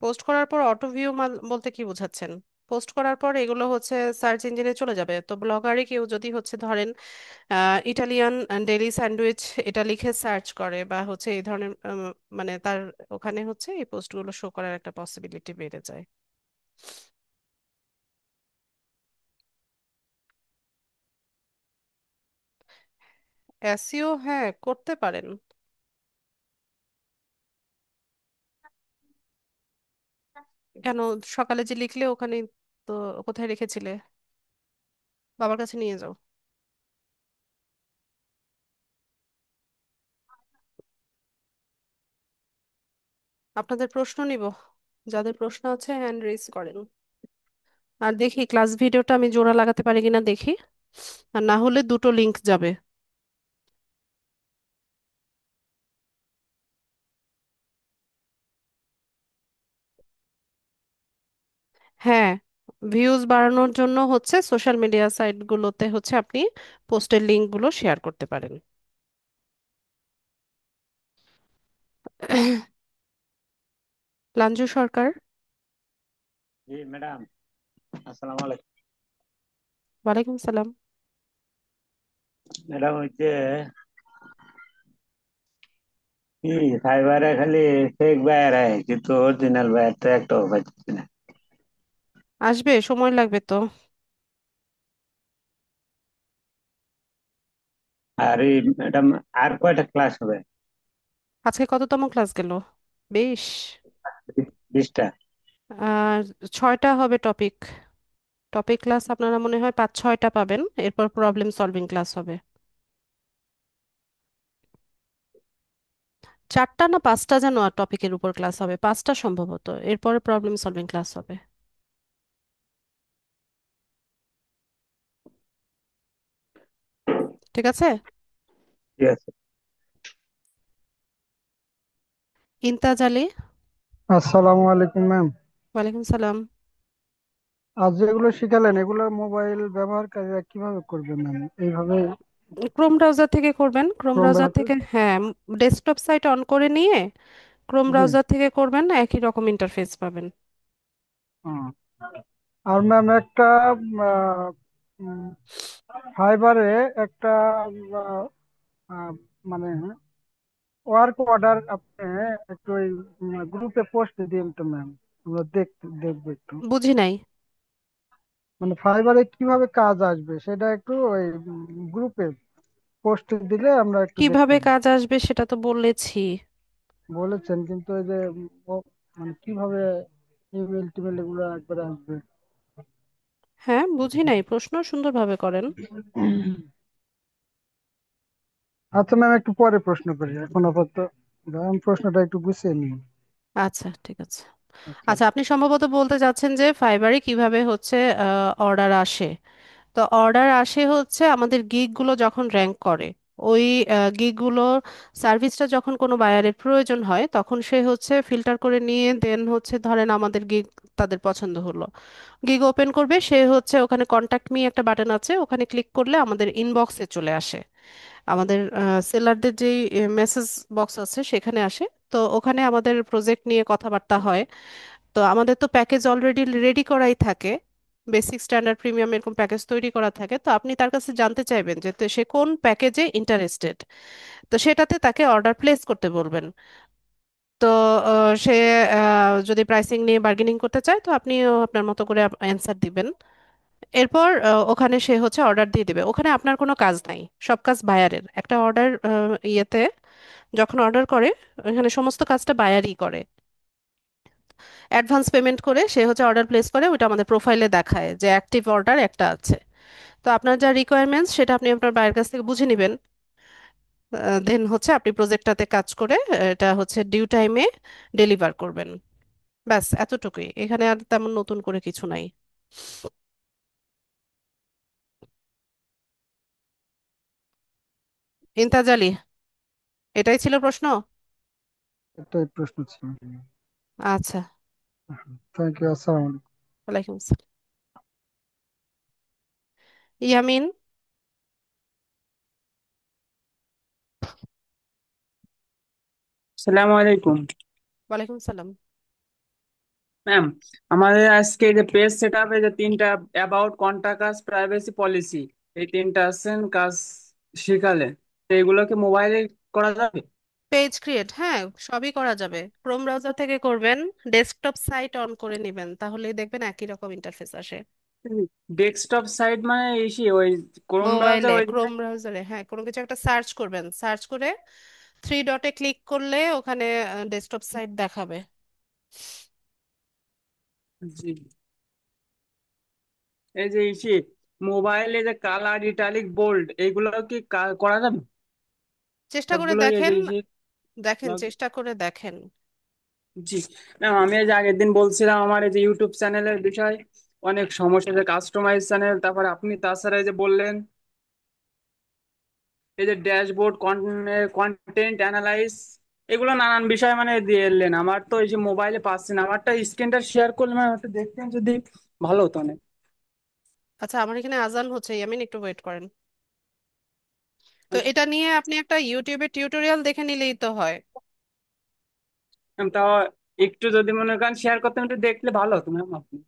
পোস্ট করার পর অটো ভিউ বলতে কি বোঝাচ্ছেন? পোস্ট করার পর এগুলো হচ্ছে সার্চ ইঞ্জিনে চলে যাবে। তো ব্লগারে কেউ যদি হচ্ছে ধরেন ইটালিয়ান ডেলি স্যান্ডউইচ এটা লিখে সার্চ করে বা হচ্ছে এই ধরনের মানে তার ওখানে হচ্ছে এই পোস্টগুলো শো করার একটা পসিবিলিটি বেড়ে যায়। এসইও হ্যাঁ করতে পারেন। কেন, সকালে যে লিখলে ওখানে, তো কোথায় রেখেছিলে? বাবার কাছে নিয়ে যাও। আপনাদের প্রশ্ন নিব, যাদের প্রশ্ন আছে হ্যান্ড রেজ করেন। আর দেখি ক্লাস ভিডিওটা আমি জোড়া লাগাতে পারি কিনা দেখি, আর না হলে দুটো লিংক যাবে। হ্যাঁ, ভিউজ বাড়ানোর জন্য হচ্ছে সোশ্যাল মিডিয়া সাইটগুলোতে হচ্ছে আপনি পোস্টের লিংকগুলো শেয়ার করতে পারেন। লাঞ্জু সরকার। জি ম্যাডাম, আসসালামু আলাইকুম। ওয়ালাইকুম সালাম। ম্যাডাম হচ্ছে কি, ফাইবারে খালি ফেক বায়ার হয় কিন্তু অরিজিনাল বায়ার তো একটাও পাচ্ছি না। আসবে, সময় লাগবে তো। আর এই ম্যাডাম, আর কয়টা ক্লাস হবে? আজকে কততম ক্লাস গেল? 20। 20টা? আর 6টা হবে টপিক। টপিক ক্লাস আপনারা মনে হয় 5-6টা পাবেন, এরপর প্রবলেম সলভিং ক্লাস হবে। 4টা না 5টা যেন আর টপিকের উপর ক্লাস হবে, 5টা সম্ভবত, এরপরে প্রবলেম সলভিং ক্লাস হবে। ঠিক আছে। ঠিক আছে। ইন্তাজ আলী। আসসালামু আলাইকুম ম্যাম। ওয়ালাইকুম সালাম। আজ যেগুলো শিখালেন এগুলো মোবাইল ব্যবহারকারীরা কিভাবে করবে ম্যাম? এইভাবে ক্রোম ব্রাউজার থেকে করবেন, ক্রোম ক্রোম ব্রাউজার ব্রাউজার? থেকে, হ্যাঁ। ডেস্কটপ সাইট অন করে নিয়ে ক্রোম জি। ব্রাউজার থেকে করবেন, একই রকম ইন্টারফেস পাবেন। হুম। আর ম্যাম একটা ফাইবারে একটা আহ, আহ, মানে ওয়ার্ক অর্ডার আপনি একটু ওই গ্রুপে পোস্ট দিন তো ম্যাম, আমরা দেখবো একটু। বুঝি নাই। মানে ফাইবারে কিভাবে কাজ আসবে সেটা একটু ওই গ্রুপে পোস্ট দিলে আমরা একটু কিভাবে দেখতাম। কাজ আসবে সেটা তো বলেছি। বলেছেন কিন্তু ওই যে মানে কিভাবে ইমেল টিমেল এগুলো একবারে আসবে। হ্যাঁ, বুঝি নাই, প্রশ্ন সুন্দরভাবে করেন। আচ্ছা ম্যাম, একটু পরে প্রশ্ন করি, এখন আপাতত আমি প্রশ্নটা একটু গুছিয়ে নিই। আচ্ছা, ঠিক আছে। আচ্ছা আচ্ছা, আপনি সম্ভবত বলতে চাচ্ছেন যে ফাইবারে কিভাবে হচ্ছে অর্ডার আসে। তো অর্ডার আসে হচ্ছে আমাদের গিগ গুলো যখন র্যাঙ্ক করে। ওই গিগগুলো সার্ভিসটা যখন কোনো বায়ারের প্রয়োজন হয় তখন সে হচ্ছে ফিল্টার করে নিয়ে দেন হচ্ছে ধরেন আমাদের গিগ তাদের পছন্দ হলো, গিগ ওপেন করবে, সে হচ্ছে ওখানে কন্ট্যাক্ট মি একটা বাটন আছে, ওখানে ক্লিক করলে আমাদের ইনবক্সে চলে আসে, আমাদের সেলারদের যেই মেসেজ বক্স আছে সেখানে আসে। তো ওখানে আমাদের প্রজেক্ট নিয়ে কথাবার্তা হয়। তো আমাদের তো প্যাকেজ অলরেডি রেডি করাই থাকে, বেসিক স্ট্যান্ডার্ড প্রিমিয়াম এরকম প্যাকেজ তৈরি করা থাকে। তো আপনি তার কাছে জানতে চাইবেন যে তো সে কোন প্যাকেজে ইন্টারেস্টেড, তো সেটাতে তাকে অর্ডার প্লেস করতে বলবেন। তো সে যদি প্রাইসিং নিয়ে বার্গেনিং করতে চায় তো আপনিও আপনার মতো করে অ্যান্সার দিবেন। এরপর ওখানে সে হচ্ছে অর্ডার দিয়ে দিবে, ওখানে আপনার কোনো কাজ নাই, সব কাজ বায়ারের। একটা অর্ডার ইয়েতে যখন অর্ডার করে এখানে সমস্ত কাজটা বায়ারই করে। অ্যাডভান্স পেমেন্ট করে সে হচ্ছে অর্ডার প্লেস করে, ওটা আমাদের প্রোফাইলে দেখায় যে অ্যাক্টিভ অর্ডার একটা আছে। তো আপনার যা রিকোয়ারমেন্টস সেটা আপনি আপনার বায়ের কাছ থেকে বুঝে নেবেন, দেন হচ্ছে আপনি প্রজেক্টটাতে কাজ করে এটা হচ্ছে ডিউ টাইমে ডেলিভার করবেন। ব্যাস এতটুকুই, এখানে আর তেমন নতুন করে কিছু নাই। ইন্তাজ আলী, এটাই ছিল প্রশ্ন? একটাই প্রশ্ন ছিল। আচ্ছা। থ্যাংক ইউ, আসসালামু আলাইকুম। ওয়ালাইকুম আসসালাম। ইয়ামিন। আসসালামু আলাইকুম ওয়ালাইকুম সালাম। ম্যাম। আমাদের আজকে এই যে পেজ সেট আপে যে তিনটা অ্যাবাউট কন্টাক্ট প্রাইভেসি পলিসি, এই তিনটা আছেন কাজ শিখালেন, তো এগুলোকে মোবাইলে করা যাবে? পেজ ক্রিয়েট, হ্যাঁ, সবই করা যাবে। ক্রোম ব্রাউজার থেকে করবেন, ডেস্কটপ সাইট অন করে নেবেন, তাহলেই দেখবেন একই রকম ইন্টারফেস আসে। ডেস্কটপ সাইট মানে ইসি ওই ক্রোম ব্রাউজার মোবাইলে ওই ক্রোম ব্রাউজারে, হ্যাঁ, কোনো কিছু একটা সার্চ করবেন, সার্চ করে থ্রি ডটে ক্লিক করলে ওখানে ডেস্কটপ সাইট দেখাবে। জি। এই যে ইসি মোবাইলে যে কালার ইটালিক বোল্ড এগুলো কি করা যাবে? চেষ্টা করে সবগুলোই এই যে দেখেন, ইসি। দেখেন চেষ্টা করে দেখেন। জি ম্যাম, আমি এই যে আগের দিন বলছিলাম আমার এই যে ইউটিউব চ্যানেলের বিষয় অনেক সমস্যা, যে কাস্টমাইজ চ্যানেল, তারপরে আপনি তাছাড়া এই যে বললেন এই যে ড্যাশবোর্ড, কন্টেন্ট অ্যানালাইজ, এগুলো নানান বিষয় মানে দিয়ে এলেন, আমার তো এই যে মোবাইলে পাচ্ছি না, আমারটা স্ক্রিনটা শেয়ার করলে মানে একটু দেখতেন যদি ভালো হতো অনেক। আচ্ছা, আমার এখানে আজান হচ্ছে, ইয়ামিন একটু ওয়েট করেন। তো আচ্ছা এটা নিয়ে আপনি একটা ইউটিউবে টিউটোরিয়াল দেখে নিলেই তো হয়। ম্যাম, তাও একটু যদি মনে করেন শেয়ার করতেন একটু দেখলে ভালো হতো ম্যাম আপনি।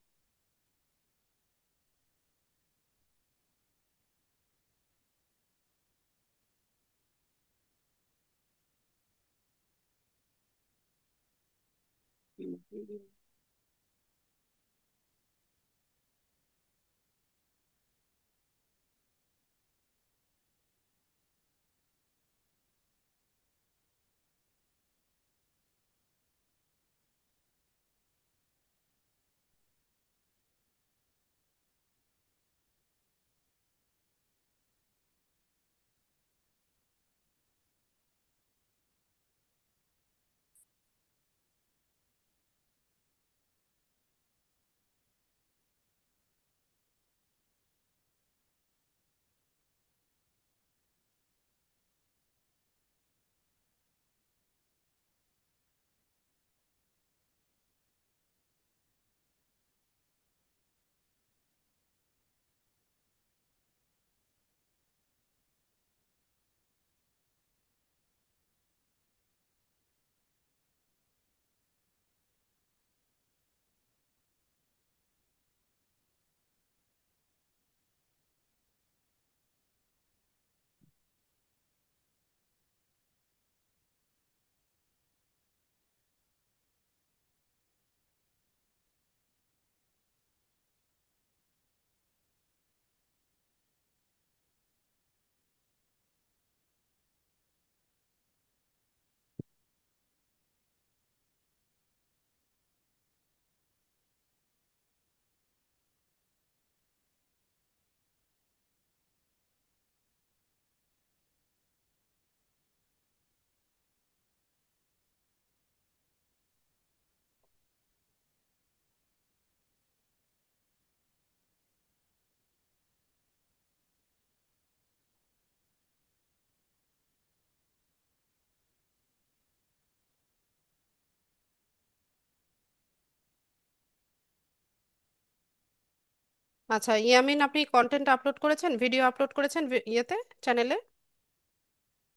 আচ্ছা ইয়ামিন, আপনি কন্টেন্ট আপলোড করেছেন, ভিডিও আপলোড করেছেন ইয়েতে, চ্যানেলে?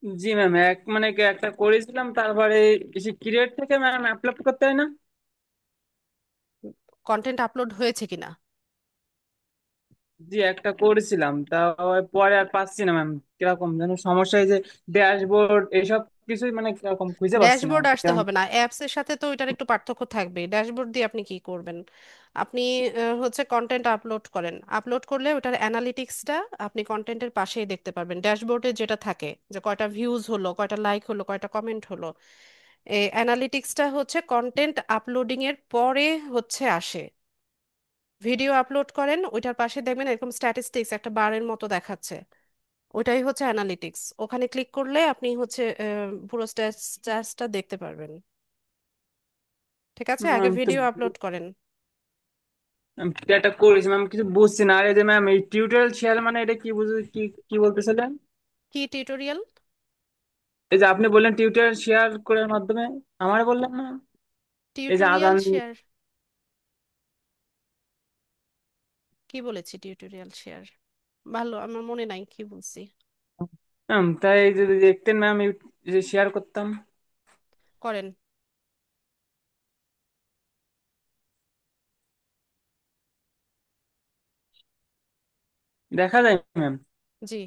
জি ম্যাম, মানে কি একটা করেছিলাম, তারপরে ক্রিয়েট থেকে ম্যাম আপলোড করতে হয় না? কন্টেন্ট আপলোড হয়েছে কিনা? জি একটা করেছিলাম, তা ওই পরে আর পাচ্ছি না ম্যাম। কিরকম যেন সমস্যা, এই যে ড্যাশবোর্ড এইসব কিছুই মানে কিরকম খুঁজে পাচ্ছি না ড্যাশবোর্ড আসতে কিরকম। হবে না, অ্যাপস এর সাথে তো এটার একটু পার্থক্য থাকবে। ড্যাশবোর্ড দিয়ে আপনি কি করবেন? আপনি হচ্ছে কন্টেন্ট আপলোড করেন, আপলোড করলে ওটার অ্যানালিটিক্সটা আপনি কন্টেন্টের পাশেই দেখতে পারবেন। ড্যাশবোর্ডে যেটা থাকে যে কয়টা ভিউজ হলো, কয়টা লাইক হলো, কয়টা কমেন্ট হলো, এই অ্যানালিটিক্সটা হচ্ছে কন্টেন্ট আপলোডিং এর পরে হচ্ছে আসে। ভিডিও আপলোড করেন, ওইটার পাশে দেখবেন এরকম স্ট্যাটিস্টিক্স একটা বারের মতো দেখাচ্ছে, ওইটাই হচ্ছে অ্যানালিটিক্স। ওখানে ক্লিক করলে আপনি হচ্ছে পুরো স্ট্যাটাসটা দেখতে পারবেন। ঠিক আছে, আগে ম্যাম তো ভিডিও আপলোড করেন। এটা করেছি ম্যাম, কিছু বুঝছি না। আর এই যে ম্যাম এই টিউটোরিয়াল শেয়ার মানে এটা কি বুঝ কি কি বলতেছিলেন? কি টিউটোরিয়াল? এই যে আপনি বললেন টিউটোরিয়াল শেয়ার করার মাধ্যমে, আমার বললেন না? এই যে টিউটোরিয়াল আদান। শেয়ার? কি বলেছি টিউটোরিয়াল শেয়ার? ভালো, আমার মনে নাই কি বলছি। ম্যাম তাই যদি দেখতেন ম্যাম, যে শেয়ার করতাম। করেন। দেখা যায় ম্যাম। জি।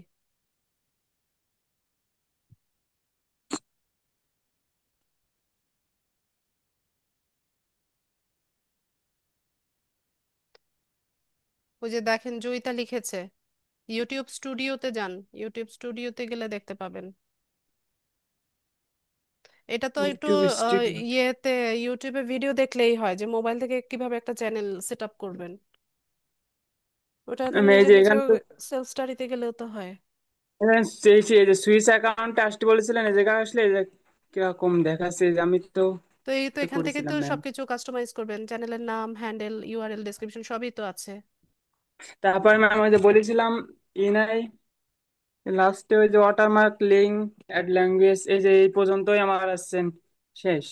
ওই যে দেখেন জয়িতা লিখেছে, ইউটিউব স্টুডিওতে যান, ইউটিউব স্টুডিওতে গেলে দেখতে পাবেন। এটা তো একটু ইউটিউব স্টুডিও। ইয়েতে, ইউটিউবে ভিডিও দেখলেই হয়, যে মোবাইল থেকে কিভাবে একটা চ্যানেল সেট আপ করবেন ওটা এখন এই নিজে যে নিজে এখান তো সেলফ স্টাডিতে গেলেও তো হয়। এই যে সুইচ অ্যাকাউন্টে আসতে বলেছিলেন, এই জায়গায় আসলে এই যে কিরকম দেখাচ্ছে, যে আমি তো তো এই তো এটা এখান থেকে তো করেছিলাম ম্যাম। সবকিছু কাস্টমাইজ করবেন, চ্যানেলের নাম, হ্যান্ডেল, ইউআরএল, ডেসক্রিপশন সবই তো আছে। তারপর ম্যাম ওই যে বলেছিলাম ইনাই লাস্টে ওই যে ওয়াটারমার্ক, লিঙ্ক, অ্যাড ল্যাঙ্গুয়েজ, এই যে এই পর্যন্তই আমার আসছেন শেষ।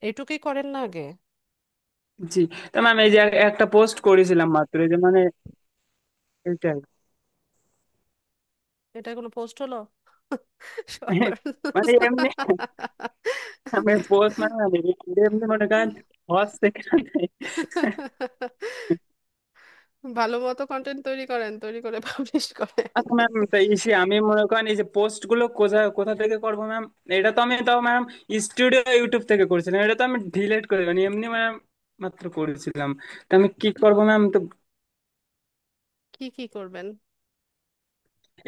এইটুকুই করেন না আগে? জি। তো ম্যাম এই যে একটা পোস্ট করেছিলাম মাত্র, এই যে মানে এইটাই। এটা কোনো পোস্ট হলো? সবার মানে এমনি আমি পোস্ট মানে এমনি মনে করেন হচ্ছে এখানে। ভালো মতো কন্টেন্ট তৈরি করেন, তৈরি করে পাবলিশ করেন। আচ্ছা ম্যাম, তাই ইসে আমি মনে করেন এই যে পোস্ট গুলো কোথা কোথা থেকে করবো ম্যাম? এটা তো আমি তাও ম্যাম স্টুডিও ইউটিউব থেকে করেছিলাম, এটা তো আমি ডিলিট করে দিইনি, এমনি ম্যাম মাত্র করেছিলাম। তো আমি কি করবো ম্যাম? তো কি কি করবেন?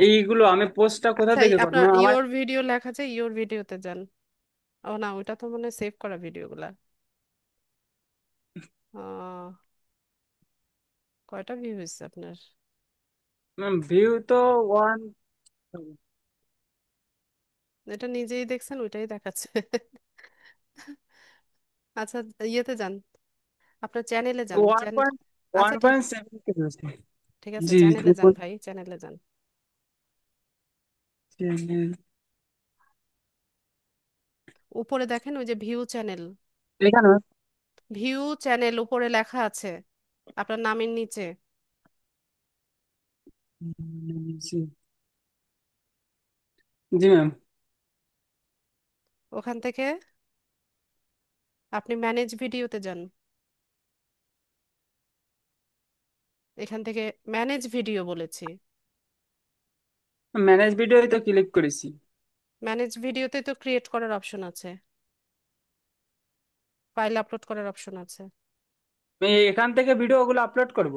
এইগুলো আমি পোস্টটা কোথা আচ্ছা থেকে করবো আপনার ম্যাম আমার? ইওর ভিডিও লেখা আছে, ইওর ভিডিওতে যান। ও না, ওইটা তো মনে সেভ করা ভিডিওগুলা। আহ, কয়টা ভিউ হয়েছে আপনার? ম্যাম ভিউ তো ওয়ান। এটা নিজেই দেখছেন, ওইটাই দেখাচ্ছে। আচ্ছা ইয়েতে যান, আপনার চ্যানেলে যান, ওয়ান পয়েন্ট ওয়ান আচ্ছা ঠিক, পয়েন্ট সেভেন কে হয়েছে। ঠিক আছে জি চ্যানেলে যান দেখুন ভাই, চ্যানেলে যান। channel। উপরে দেখেন ওই যে ভিউ চ্যানেল, এখানে ভিউ চ্যানেল উপরে লেখা আছে আপনার নামের নিচে। জি। জি ম্যাম। ওখান থেকে আপনি ম্যানেজ ভিডিওতে যান, এখান থেকে ম্যানেজ ভিডিও বলেছি। ম্যানেজ ভিডিও তো ক্লিক করেছি। ম্যানেজ ভিডিওতে তো ক্রিয়েট করার অপশন আছে, ফাইল আপলোড করার অপশন আছে। আমি এখান থেকে ভিডিও গুলো আপলোড করব?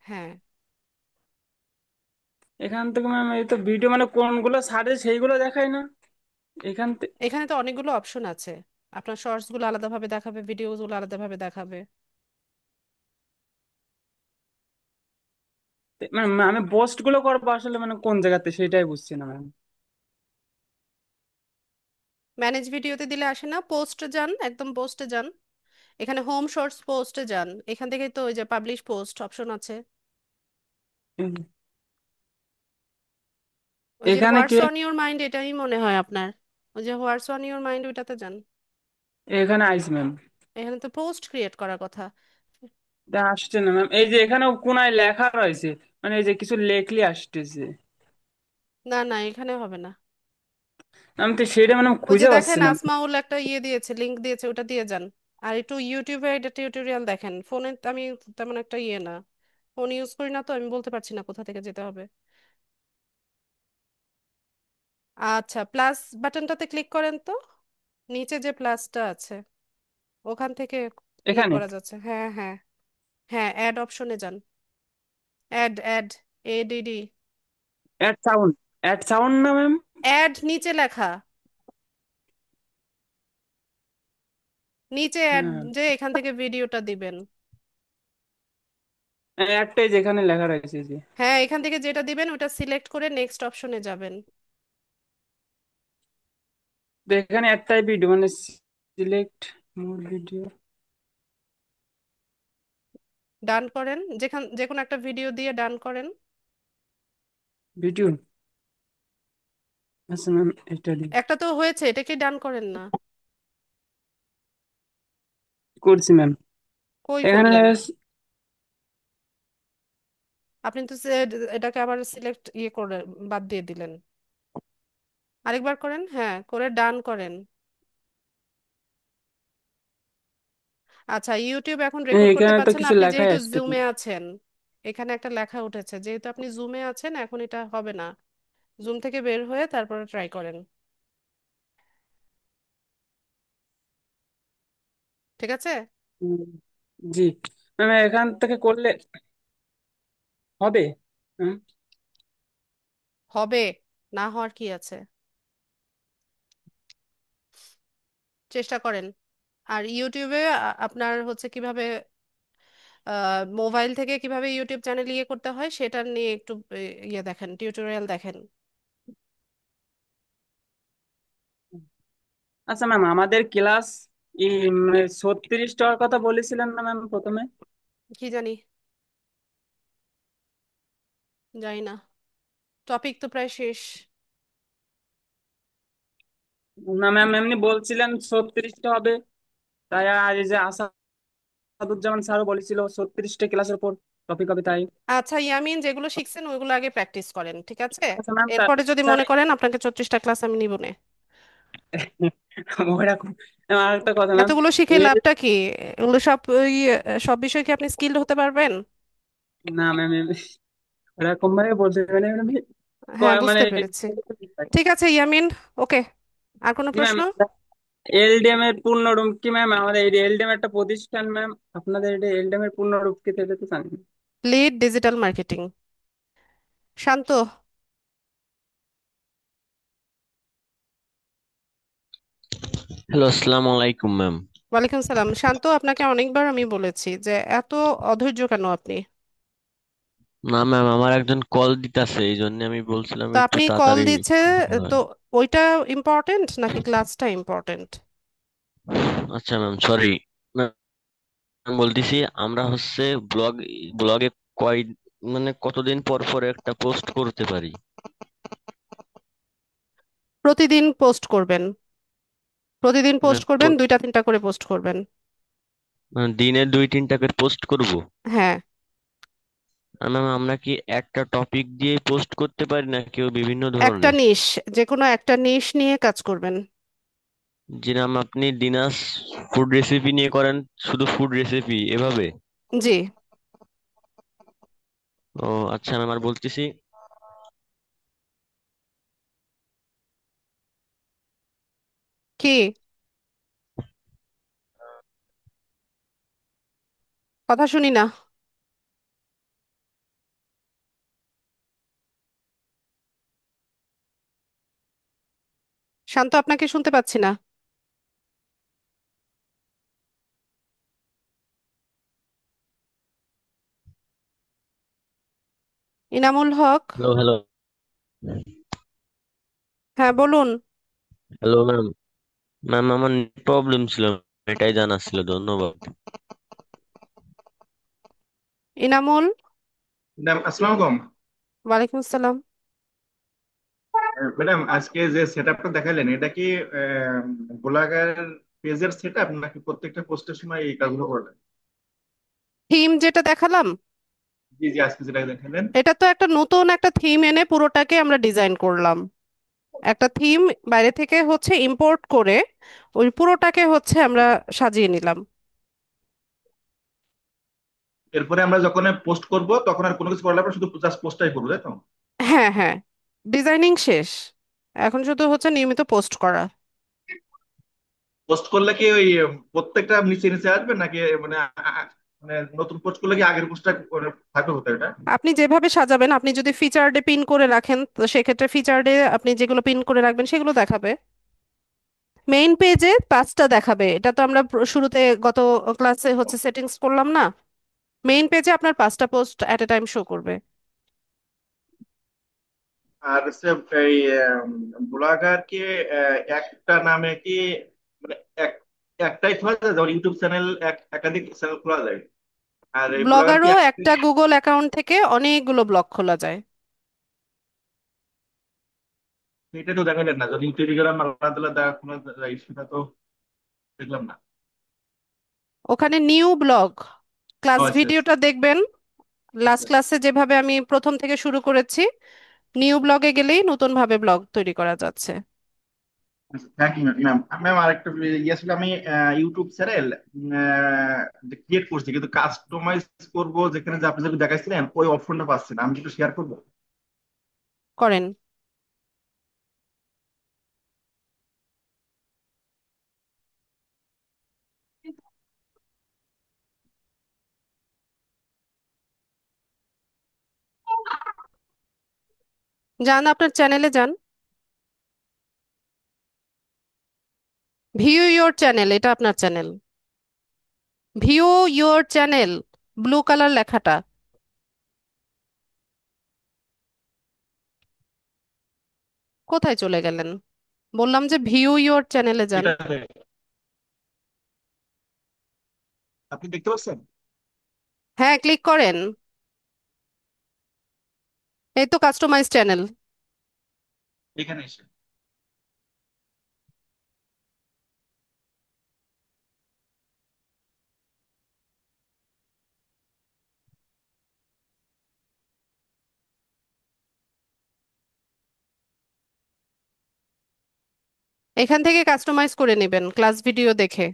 হ্যাঁ, এখান থেকে ম্যাম এই তো ভিডিও মানে কোনগুলো সারে সেইগুলো দেখায় না এখান থেকে। এখানে তো অনেকগুলো অপশন আছে, আপনার শর্টস গুলো আলাদাভাবে দেখাবে, ভিডিওস গুলো আলাদাভাবে দেখাবে। মানে আমি পোস্ট গুলো করবো আসলে মানে কোন জায়গাতে সেটাই বুঝছি না ম্যাম। ম্যানেজ ভিডিওতে দিলে আসে না, পোস্টে যান, একদম পোস্টে যান, এখানে হোম শর্টস পোস্টে যান, এখান থেকে তো ওই যে পাবলিশ পোস্ট অপশন আছে। ওই যে এখানে কি? হোয়াটস অন ইউর মাইন্ড, এটাই মনে হয় আপনার, ওই যে হোয়াটস অন ইউর মাইন্ড ওইটাতে যান। এখানে আইস ম্যাম। এখানে তো পোস্ট ক্রিয়েট করার কথা। এটা আসছে না ম্যাম, এই যে এখানে কোনায় লেখা রয়েছে, মানে এই যে কিছু লেখলি আসতেছে। না না, এখানে হবে না। আমি তো সেটা মানে ওই যে খুঁজে দেখেন পাচ্ছিলাম। আসমাউল একটা ইয়ে দিয়েছে, লিংক দিয়েছে, ওটা দিয়ে যান। আর একটু ইউটিউবে এটা টিউটোরিয়াল দেখেন। ফোনে আমি তেমন একটা ইয়ে না, ফোন ইউজ করি না, তো আমি বলতে পারছি না কোথা থেকে যেতে হবে। আচ্ছা, প্লাস বাটনটাতে ক্লিক করেন তো, নিচে যে প্লাসটা আছে ওখান থেকে ইয়ে এখানে করা যাচ্ছে। হ্যাঁ হ্যাঁ, হ্যাঁ অ্যাড অপশনে যান। Add add, ADD. Add sound না ম্যাম? অ্যাড নিচে লেখা, নিচে অ্যাড, হ্যাঁ, যে এখান থেকে ভিডিওটা দিবেন। অ্যাডটাই যেখানে লেখা রয়েছে যে। হ্যাঁ, এখান থেকে যেটা দিবেন ওটা সিলেক্ট করে নেক্সট অপশনে যাবেন। তো এখানে একটাই ভিডিও, মানে সিলেক্ট মোর ভিডিও। ডান করেন, যে কোনো একটা ভিডিও দিয়ে ডান করেন। ভিডিও, আচ্ছা ম্যাম এটা দিই। একটা তো হয়েছে, এটাকে ডান করেন না। করছি ম্যাম। কই এখানে করলেন? লেখা আপনি তো এটাকে আবার সিলেক্ট ইয়ে করে বাদ দিয়ে দিলেন। আরেকবার করেন, হ্যাঁ করে ডান করেন। আচ্ছা, ইউটিউব এখন রেকর্ড করতে এখানে তো পারছেন না, কিছু আপনি লেখাই যেহেতু আসতেছে জুমে না। আছেন। এখানে একটা লেখা উঠেছে, যেহেতু আপনি জুমে আছেন এখন এটা হবে না। জুম থেকে বের হয়ে তারপরে ট্রাই করেন। ঠিক আছে? হুম, জি ম্যাম, এখান থেকে করলে হবে? হুম। হবে, না হওয়ার কি আছে, চেষ্টা করেন। আর ইউটিউবে আপনার হচ্ছে কিভাবে মোবাইল থেকে কিভাবে ইউটিউব চ্যানেল ইয়ে করতে হয় সেটা নিয়ে একটু ইয়ে দেখেন, টিউটোরিয়াল দেখেন। আচ্ছা ম্যাম, আমাদের ক্লাস 36 টার কথা বলেছিলেন না ম্যাম প্রথমে? কি জানি, জানি না, টপিক তো প্রায় শেষ। না ম্যাম, এমনি বলছিলেন 36টা হবে। তাই আজ এই যে আসাদুজ্জামান স্যারও বলেছিল 36টা ক্লাসের উপর টপিক হবে তাই। আচ্ছা ইয়ামিন, যেগুলো শিখছেন ওইগুলো আগে প্র্যাকটিস করেন, ঠিক আছে? আচ্ছা ম্যাম, এরপরে যদি স্যার মনে করেন আপনাকে 34টা ক্লাস আমি নিব না। ওরকম। আর একটা কথা ম্যাম, এতগুলো শিখে লাভটা কি? এগুলো সব সব বিষয়ে কি আপনি স্কিল্ড হতে পারবেন? না ম্যাম, ওরকম ভাবে বলতে পারি না, মানে হ্যাঁ মানে বুঝতে পেরেছি। ঠিক আছে ইয়ামিন, ওকে। আর কোনো কি ম্যাম, প্রশ্ন? এলডিএম এর পূর্ণ রূপ কি ম্যাম? আমাদের এই এলডিএম একটা প্রতিষ্ঠান ম্যাম, আপনাদের এটা এলডিএম এর পূর্ণ রূপ কি সেটা তো জানি না। Lead digital marketing. Shanto. Hello, আসসালামু আলাইকুম ম্যাম। ওয়ালাইকুম সালাম। শান্ত, আপনাকে অনেকবার আমি বলেছি যে এত অধৈর্য কেন আপনি? না ম্যাম, আমার একজন কল দিতেছে, এই জন্য আমি বলছিলাম তো একটু আপনি কল তাড়াতাড়ি দিচ্ছে, দিতে তো হয়। ওইটা ইম্পর্টেন্ট নাকি ক্লাসটা ইম্পর্টেন্ট? আচ্ছা ম্যাম, সরি ম্যাম। বলতেছি আমরা হচ্ছে ব্লগে কয় মানে কতদিন পর পর একটা পোস্ট করতে পারি? প্রতিদিন পোস্ট করবেন, প্রতিদিন মানে পোস্ট করবেন, 2টা 3টা করে পোস্ট করবেন। মানে দিনে 2-3টা করে পোস্ট করব? হ্যাঁ। আর ম্যাম, আমরা কি একটা টপিক দিয়ে পোস্ট করতে পারি না কেউ বিভিন্ন একটা ধরনের? নিশ, যে কোনো একটা নিশ নিয়ে কাজ করবেন। যেরকম আপনি দিনাস ফুড রেসিপি নিয়ে করেন, শুধু ফুড রেসিপি এভাবে? জি। ও আচ্ছা ম্যাম, আর বলতেছি কি? কথা শুনি না। শান্ত, আপনাকে শুনতে পাচ্ছি না। ইনামুল হক। Hello hello. হ্যাঁ বলুন। Hello ma'am. ম্যাম, আমার প্রবলেম ছিল, এটাই জানার ছিল, ধন্যবাদ। ইনামুল। ম্যাডাম আসসালামু আলাইকুম। ওয়ালাইকুম আসসালাম। ম্যাডাম, আজকে যে সেটআপটা দেখালেন এটা কি গোলাকার পেজের সেটআপ নাকি প্রত্যেকটা পোস্টের সময় এই কাজগুলো করলেন? থিম যেটা দেখালাম, জি জি, আজকে যেটা দেখালেন। এটা তো একটা নতুন একটা থিম এনে পুরোটাকে আমরা ডিজাইন করলাম। একটা থিম বাইরে থেকে হচ্ছে ইম্পোর্ট করে ওই পুরোটাকে হচ্ছে আমরা সাজিয়ে নিলাম। এরপরে আমরা যখন পোস্ট করব তখন আর কোনো কিছু করা লাগবে না, শুধু জাস্ট পোস্টটাই করবো, তাই তো? হ্যাঁ হ্যাঁ, ডিজাইনিং শেষ, এখন শুধু হচ্ছে নিয়মিত পোস্ট করা। পোস্ট করলে কি ওই প্রত্যেকটা নিচে নিচে আসবে নাকি মানে মানে নতুন পোস্ট করলে কি আগের পোস্টটা থাকবে হতো এটা? আপনি যেভাবে সাজাবেন, আপনি যদি ফিচার্ডে পিন করে রাখেন তো সেক্ষেত্রে ফিচার্ডে আপনি যেগুলো পিন করে রাখবেন সেগুলো দেখাবে। মেইন পেজে পাঁচটা দেখাবে, এটা তো আমরা শুরুতে গত ক্লাসে হচ্ছে সেটিংস করলাম না। মেইন পেজে আপনার পাঁচটা পোস্ট এট এ টাইম শো করবে। আর হচ্ছে এই ব্লগার কি একটা নামে কি মানে এক একটাই খোলা যায়, যেমন ইউটিউব চ্যানেল একাধিক চ্যানেল খোলা যায়, আর এই ব্লগার কি ব্লগারও একটা গুগল অ্যাকাউন্ট থেকে অনেকগুলো ব্লগ খোলা যায়। এটা তো দেখালেন না, যদি টেলিগ্রাম আলাদা আলাদা খোলা যায় সেটা তো দেখলাম না। ওখানে নিউ ব্লগ ও ক্লাস আচ্ছা আচ্ছা ভিডিওটা দেখবেন, লাস্ট আচ্ছা। ক্লাসে যেভাবে আমি প্রথম থেকে শুরু করেছি নিউ ব্লগে গেলেই নতুন ভাবে ব্লগ তৈরি করা যাচ্ছে। Thank you ma'am. ম্যাম আরেকটা ইয়ে ছিল, আমি ইউটিউব চ্যানেল ক্রিয়েট করছি কিন্তু কাস্টমাইজ করব যেখানে যে আপনি যেটা দেখাইছিলেন ওই অপশনটা পাচ্ছি না, আমি একটু শেয়ার করবো? করেন। যান আপনার চ্যানেলে যান, ভিউ ইয়োর চ্যানেল, এটা আপনার channel. View your channel, blue colour লেখাটা। কোথায় চলে গেলেন? বললাম যে ভিউ ইয়োর চ্যানেলে যান। এটা আপনি দেখতে পাচ্ছেন? হ্যাঁ, ক্লিক করেন। এই তো কাস্টমাইজ চ্যানেল। এখানে এসে এখান থেকে কাস্টমাইজ করে নেবেন ক্লাস ভিডিও দেখে।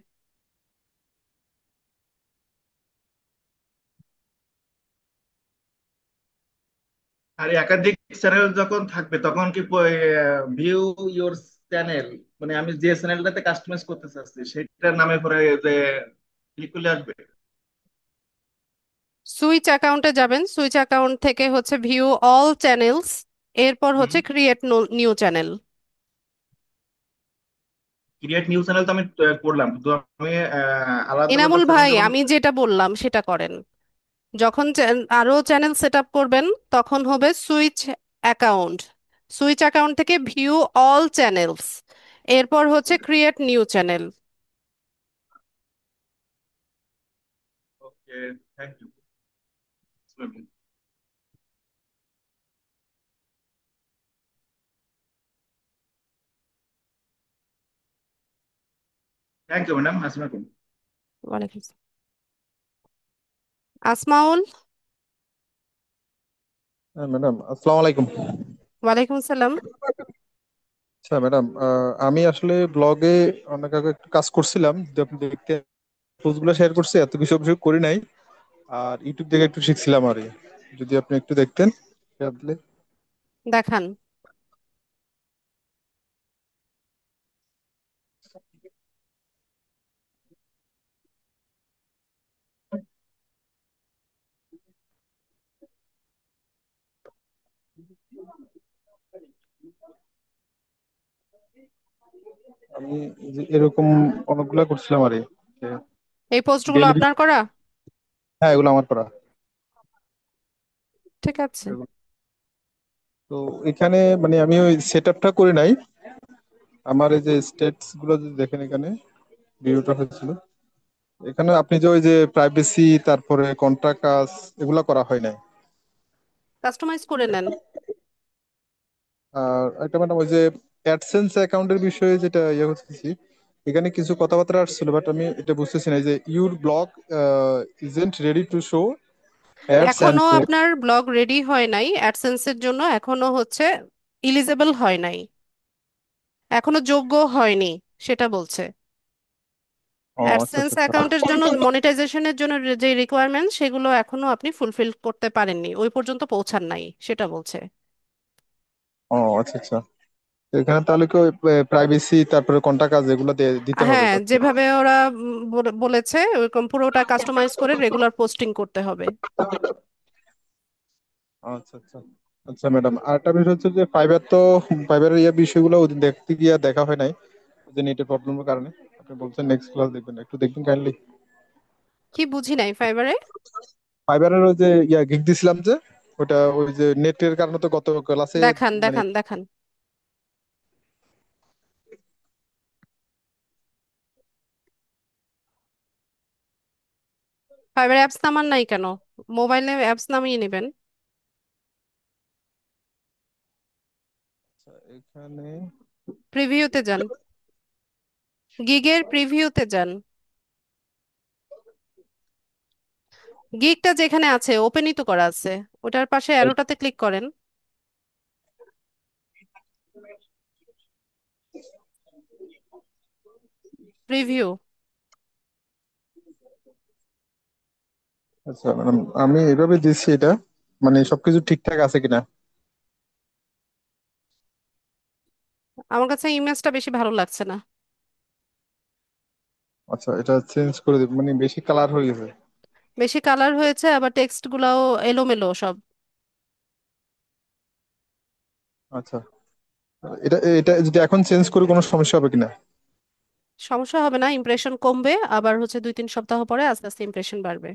আর একাধিক চ্যানেল যখন থাকবে তখন কি ভিউ ইওর চ্যানেল মানে আমি যে চ্যানেলটাতে কাস্টমাইজ করতে চাচ্ছি সেটার নামে পরে যে ক্লিক করলে আসবে? সুইচ অ্যাকাউন্টে যাবেন, সুইচ অ্যাকাউন্ট থেকে হচ্ছে ভিউ অল চ্যানেলস, এরপর হুম। হচ্ছে create new channel. Create new channel তো আমি করলাম, কিন্তু আমি আলাদা আলাদা ইনামুল চ্যানেল ভাই, যখন আমি যেটা বললাম সেটা করেন। যখন আরো চ্যানেল সেট আপ করবেন তখন হবে সুইচ অ্যাকাউন্ট, সুইচ অ্যাকাউন্ট থেকে ভিউ অল চ্যানেলস, এরপর হচ্ছে create new channel. Okay, thank you. Thank you madam, আসসালামু আলাইকুম। ওয়ালাইকুম আসসালাম। আসমাউল। হ্যাঁ ম্যাডাম, আসসালামু আলাইকুম। ওয়ালাইকুম আসসালাম। আচ্ছা ম্যাডাম, আমি আসলে ব্লগে অনেক আগে একটু কাজ করছিলাম, যদি আপনি দেখতে পোস্টগুলো শেয়ার করছি, এত কিছু অভিযোগ করি নাই। আর ইউটিউব থেকে একটু শিখছিলাম আর কি। যদি আপনি একটু দেখতেন শেয়ার দিলে। দেখান। আমি এরকম অনেকগুলা করছিলাম আর কি। এই পোস্টগুলো ডেইলি। আপনার করা? হ্যাঁ, এগুলো আমার করা। ঠিক আছে। তো এখানে মানে আমি ওই সেট আপটা করি নাই। আমার এই যে স্টেটস গুলো যদি দেখেন, এখানে ভিডিওটা হয়েছিল, এখানে আপনি যে ওই যে প্রাইভেসি তারপরে কন্ট্রাক্ট কাজ এগুলা করা হয় নাই। কাস্টমাইজ করে নেন। আর একটা ম্যাডাম, ওই যে অ্যাডসেন্স অ্যাকাউন্টের বিষয়ে যেটা ইয়ে করতেছি, এখানে কিছু কথাবার্তা আসছিল, বাট আমি এটা বুঝতেছি না, যে your blog isn't ready to show ads and. এখনো আপনার ব্লগ রেডি হয় নাই অ্যাডসেন্সের জন্য, এখনো হচ্ছে ইলিজেবল হয় নাই, এখনো যোগ্য হয়নি, সেটা বলছে। ও আচ্ছা অ্যাডসেন্স আচ্ছা আচ্ছা। অ্যাকাউন্টের জন্য মনিটাইজেশনের জন্য যে রিকোয়ারমেন্ট সেগুলো এখনো আপনি ফুলফিল করতে পারেননি, ওই পর্যন্ত পৌঁছান নাই, সেটা বলছে। ও আচ্ছা আচ্ছা। তো এখানে তাহলে কি প্রাইভেসি তারপরে কোনটা কাজ এগুলো দিতে হবে হ্যাঁ, করতে? যেভাবে ওরা বলেছে ওরকম পুরোটা কাস্টমাইজ করে রেগুলার পোস্টিং করতে হবে। আচ্ছা আচ্ছা। আচ্ছা ম্যাডাম, আরেকটা বিষয় হচ্ছে যে ফাইবার তো, ফাইবারের বিষয়গুলো ওদিন দেখতে গিয়ে দেখা হয় নাই, যে নেটের প্রবলেমের কারণে। আপনি বলছেন নেক্সট ক্লাস দেখবেন, একটু দেখবেন কাইন্ডলি। কি বুঝি নাই ফাইবারে। ফাইবারের ওই যে গিগ দিছিলাম যে, ওটা ওই যে নেটের কারণে তো গত ক্লাসে দেখান মানে। দেখান দেখান। ফাইবার অ্যাপস নামান নাই কেন? মোবাইলে অ্যাপস নামিয়ে নেবেন। এখানে প্রিভিউতে যান, গিগের প্রিভিউতে যান। গিগটা যেখানে আছে ওপেনই তো করা আছে, ওটার পাশে অ্যারোটাতে ক্লিক করেন, প্রিভিউ। আচ্ছা ম্যাডাম, আমি এভাবে দিচ্ছি এটা, মানে সবকিছু ঠিকঠাক আছে কিনা। আমার কাছে ইমেজটা বেশি ভালো লাগছে না। আচ্ছা, এটা চেঞ্জ করে দিব, মানে বেশি কালার হয়ে গেছে। বেশি কালার হয়েছে, আবার টেক্সট গুলাও এলোমেলো সব। আচ্ছা, এটা এটা যদি এখন চেঞ্জ করি কোনো সমস্যা হবে কিনা? সমস্যা হবে না, ইমপ্রেশন কমবে, আবার হচ্ছে 2-3 সপ্তাহ পরে আস্তে আস্তে ইমপ্রেশন বাড়বে।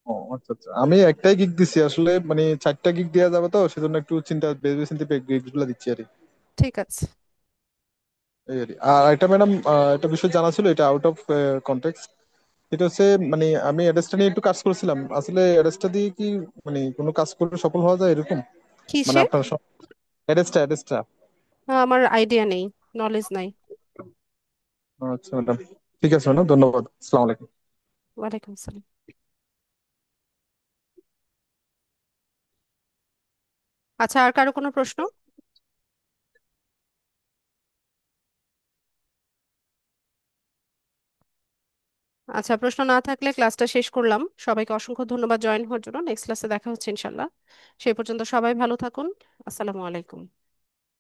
ও আচ্ছা আচ্ছা, আমি একটাই গিগ দিছি আসলে, মানে 4টা গিগ দেওয়া যাবে তো, সেজন্য একটু চিন্তা ভেবে চিন্তে গিগ গুলো দিচ্ছি আর কি। ঠিক আছে। এই আর কি। আর একটা ম্যাডাম, একটা বিষয় জানা ছিল, এটা আউট অফ কন্টেক্সট। এটা হচ্ছে মানে আমি অ্যাড্রেসটা নিয়ে একটু কাজ করছিলাম, আসলে অ্যাড্রেসটা দিয়ে কি মানে কোনো কাজ করলে সফল হওয়া যায় এরকম? মানে কিসে? আপনার অ্যাড্রেসটা। আমার আইডিয়া নেই, নলেজ নাই। আচ্ছা ম্যাডাম, ঠিক আছে ম্যাডাম, ধন্যবাদ, আসসালামু আলাইকুম। ওয়ালাইকুম আসসালাম। আচ্ছা, আর কারো কোনো প্রশ্ন? আচ্ছা, প্রশ্ন না থাকলে ক্লাসটা শেষ করলাম। সবাইকে অসংখ্য ধন্যবাদ জয়েন হওয়ার জন্য। নেক্সট ক্লাসে দেখা হচ্ছে ইনশাল্লাহ। সেই পর্যন্ত সবাই ভালো থাকুন। আসসালামু আলাইকুম।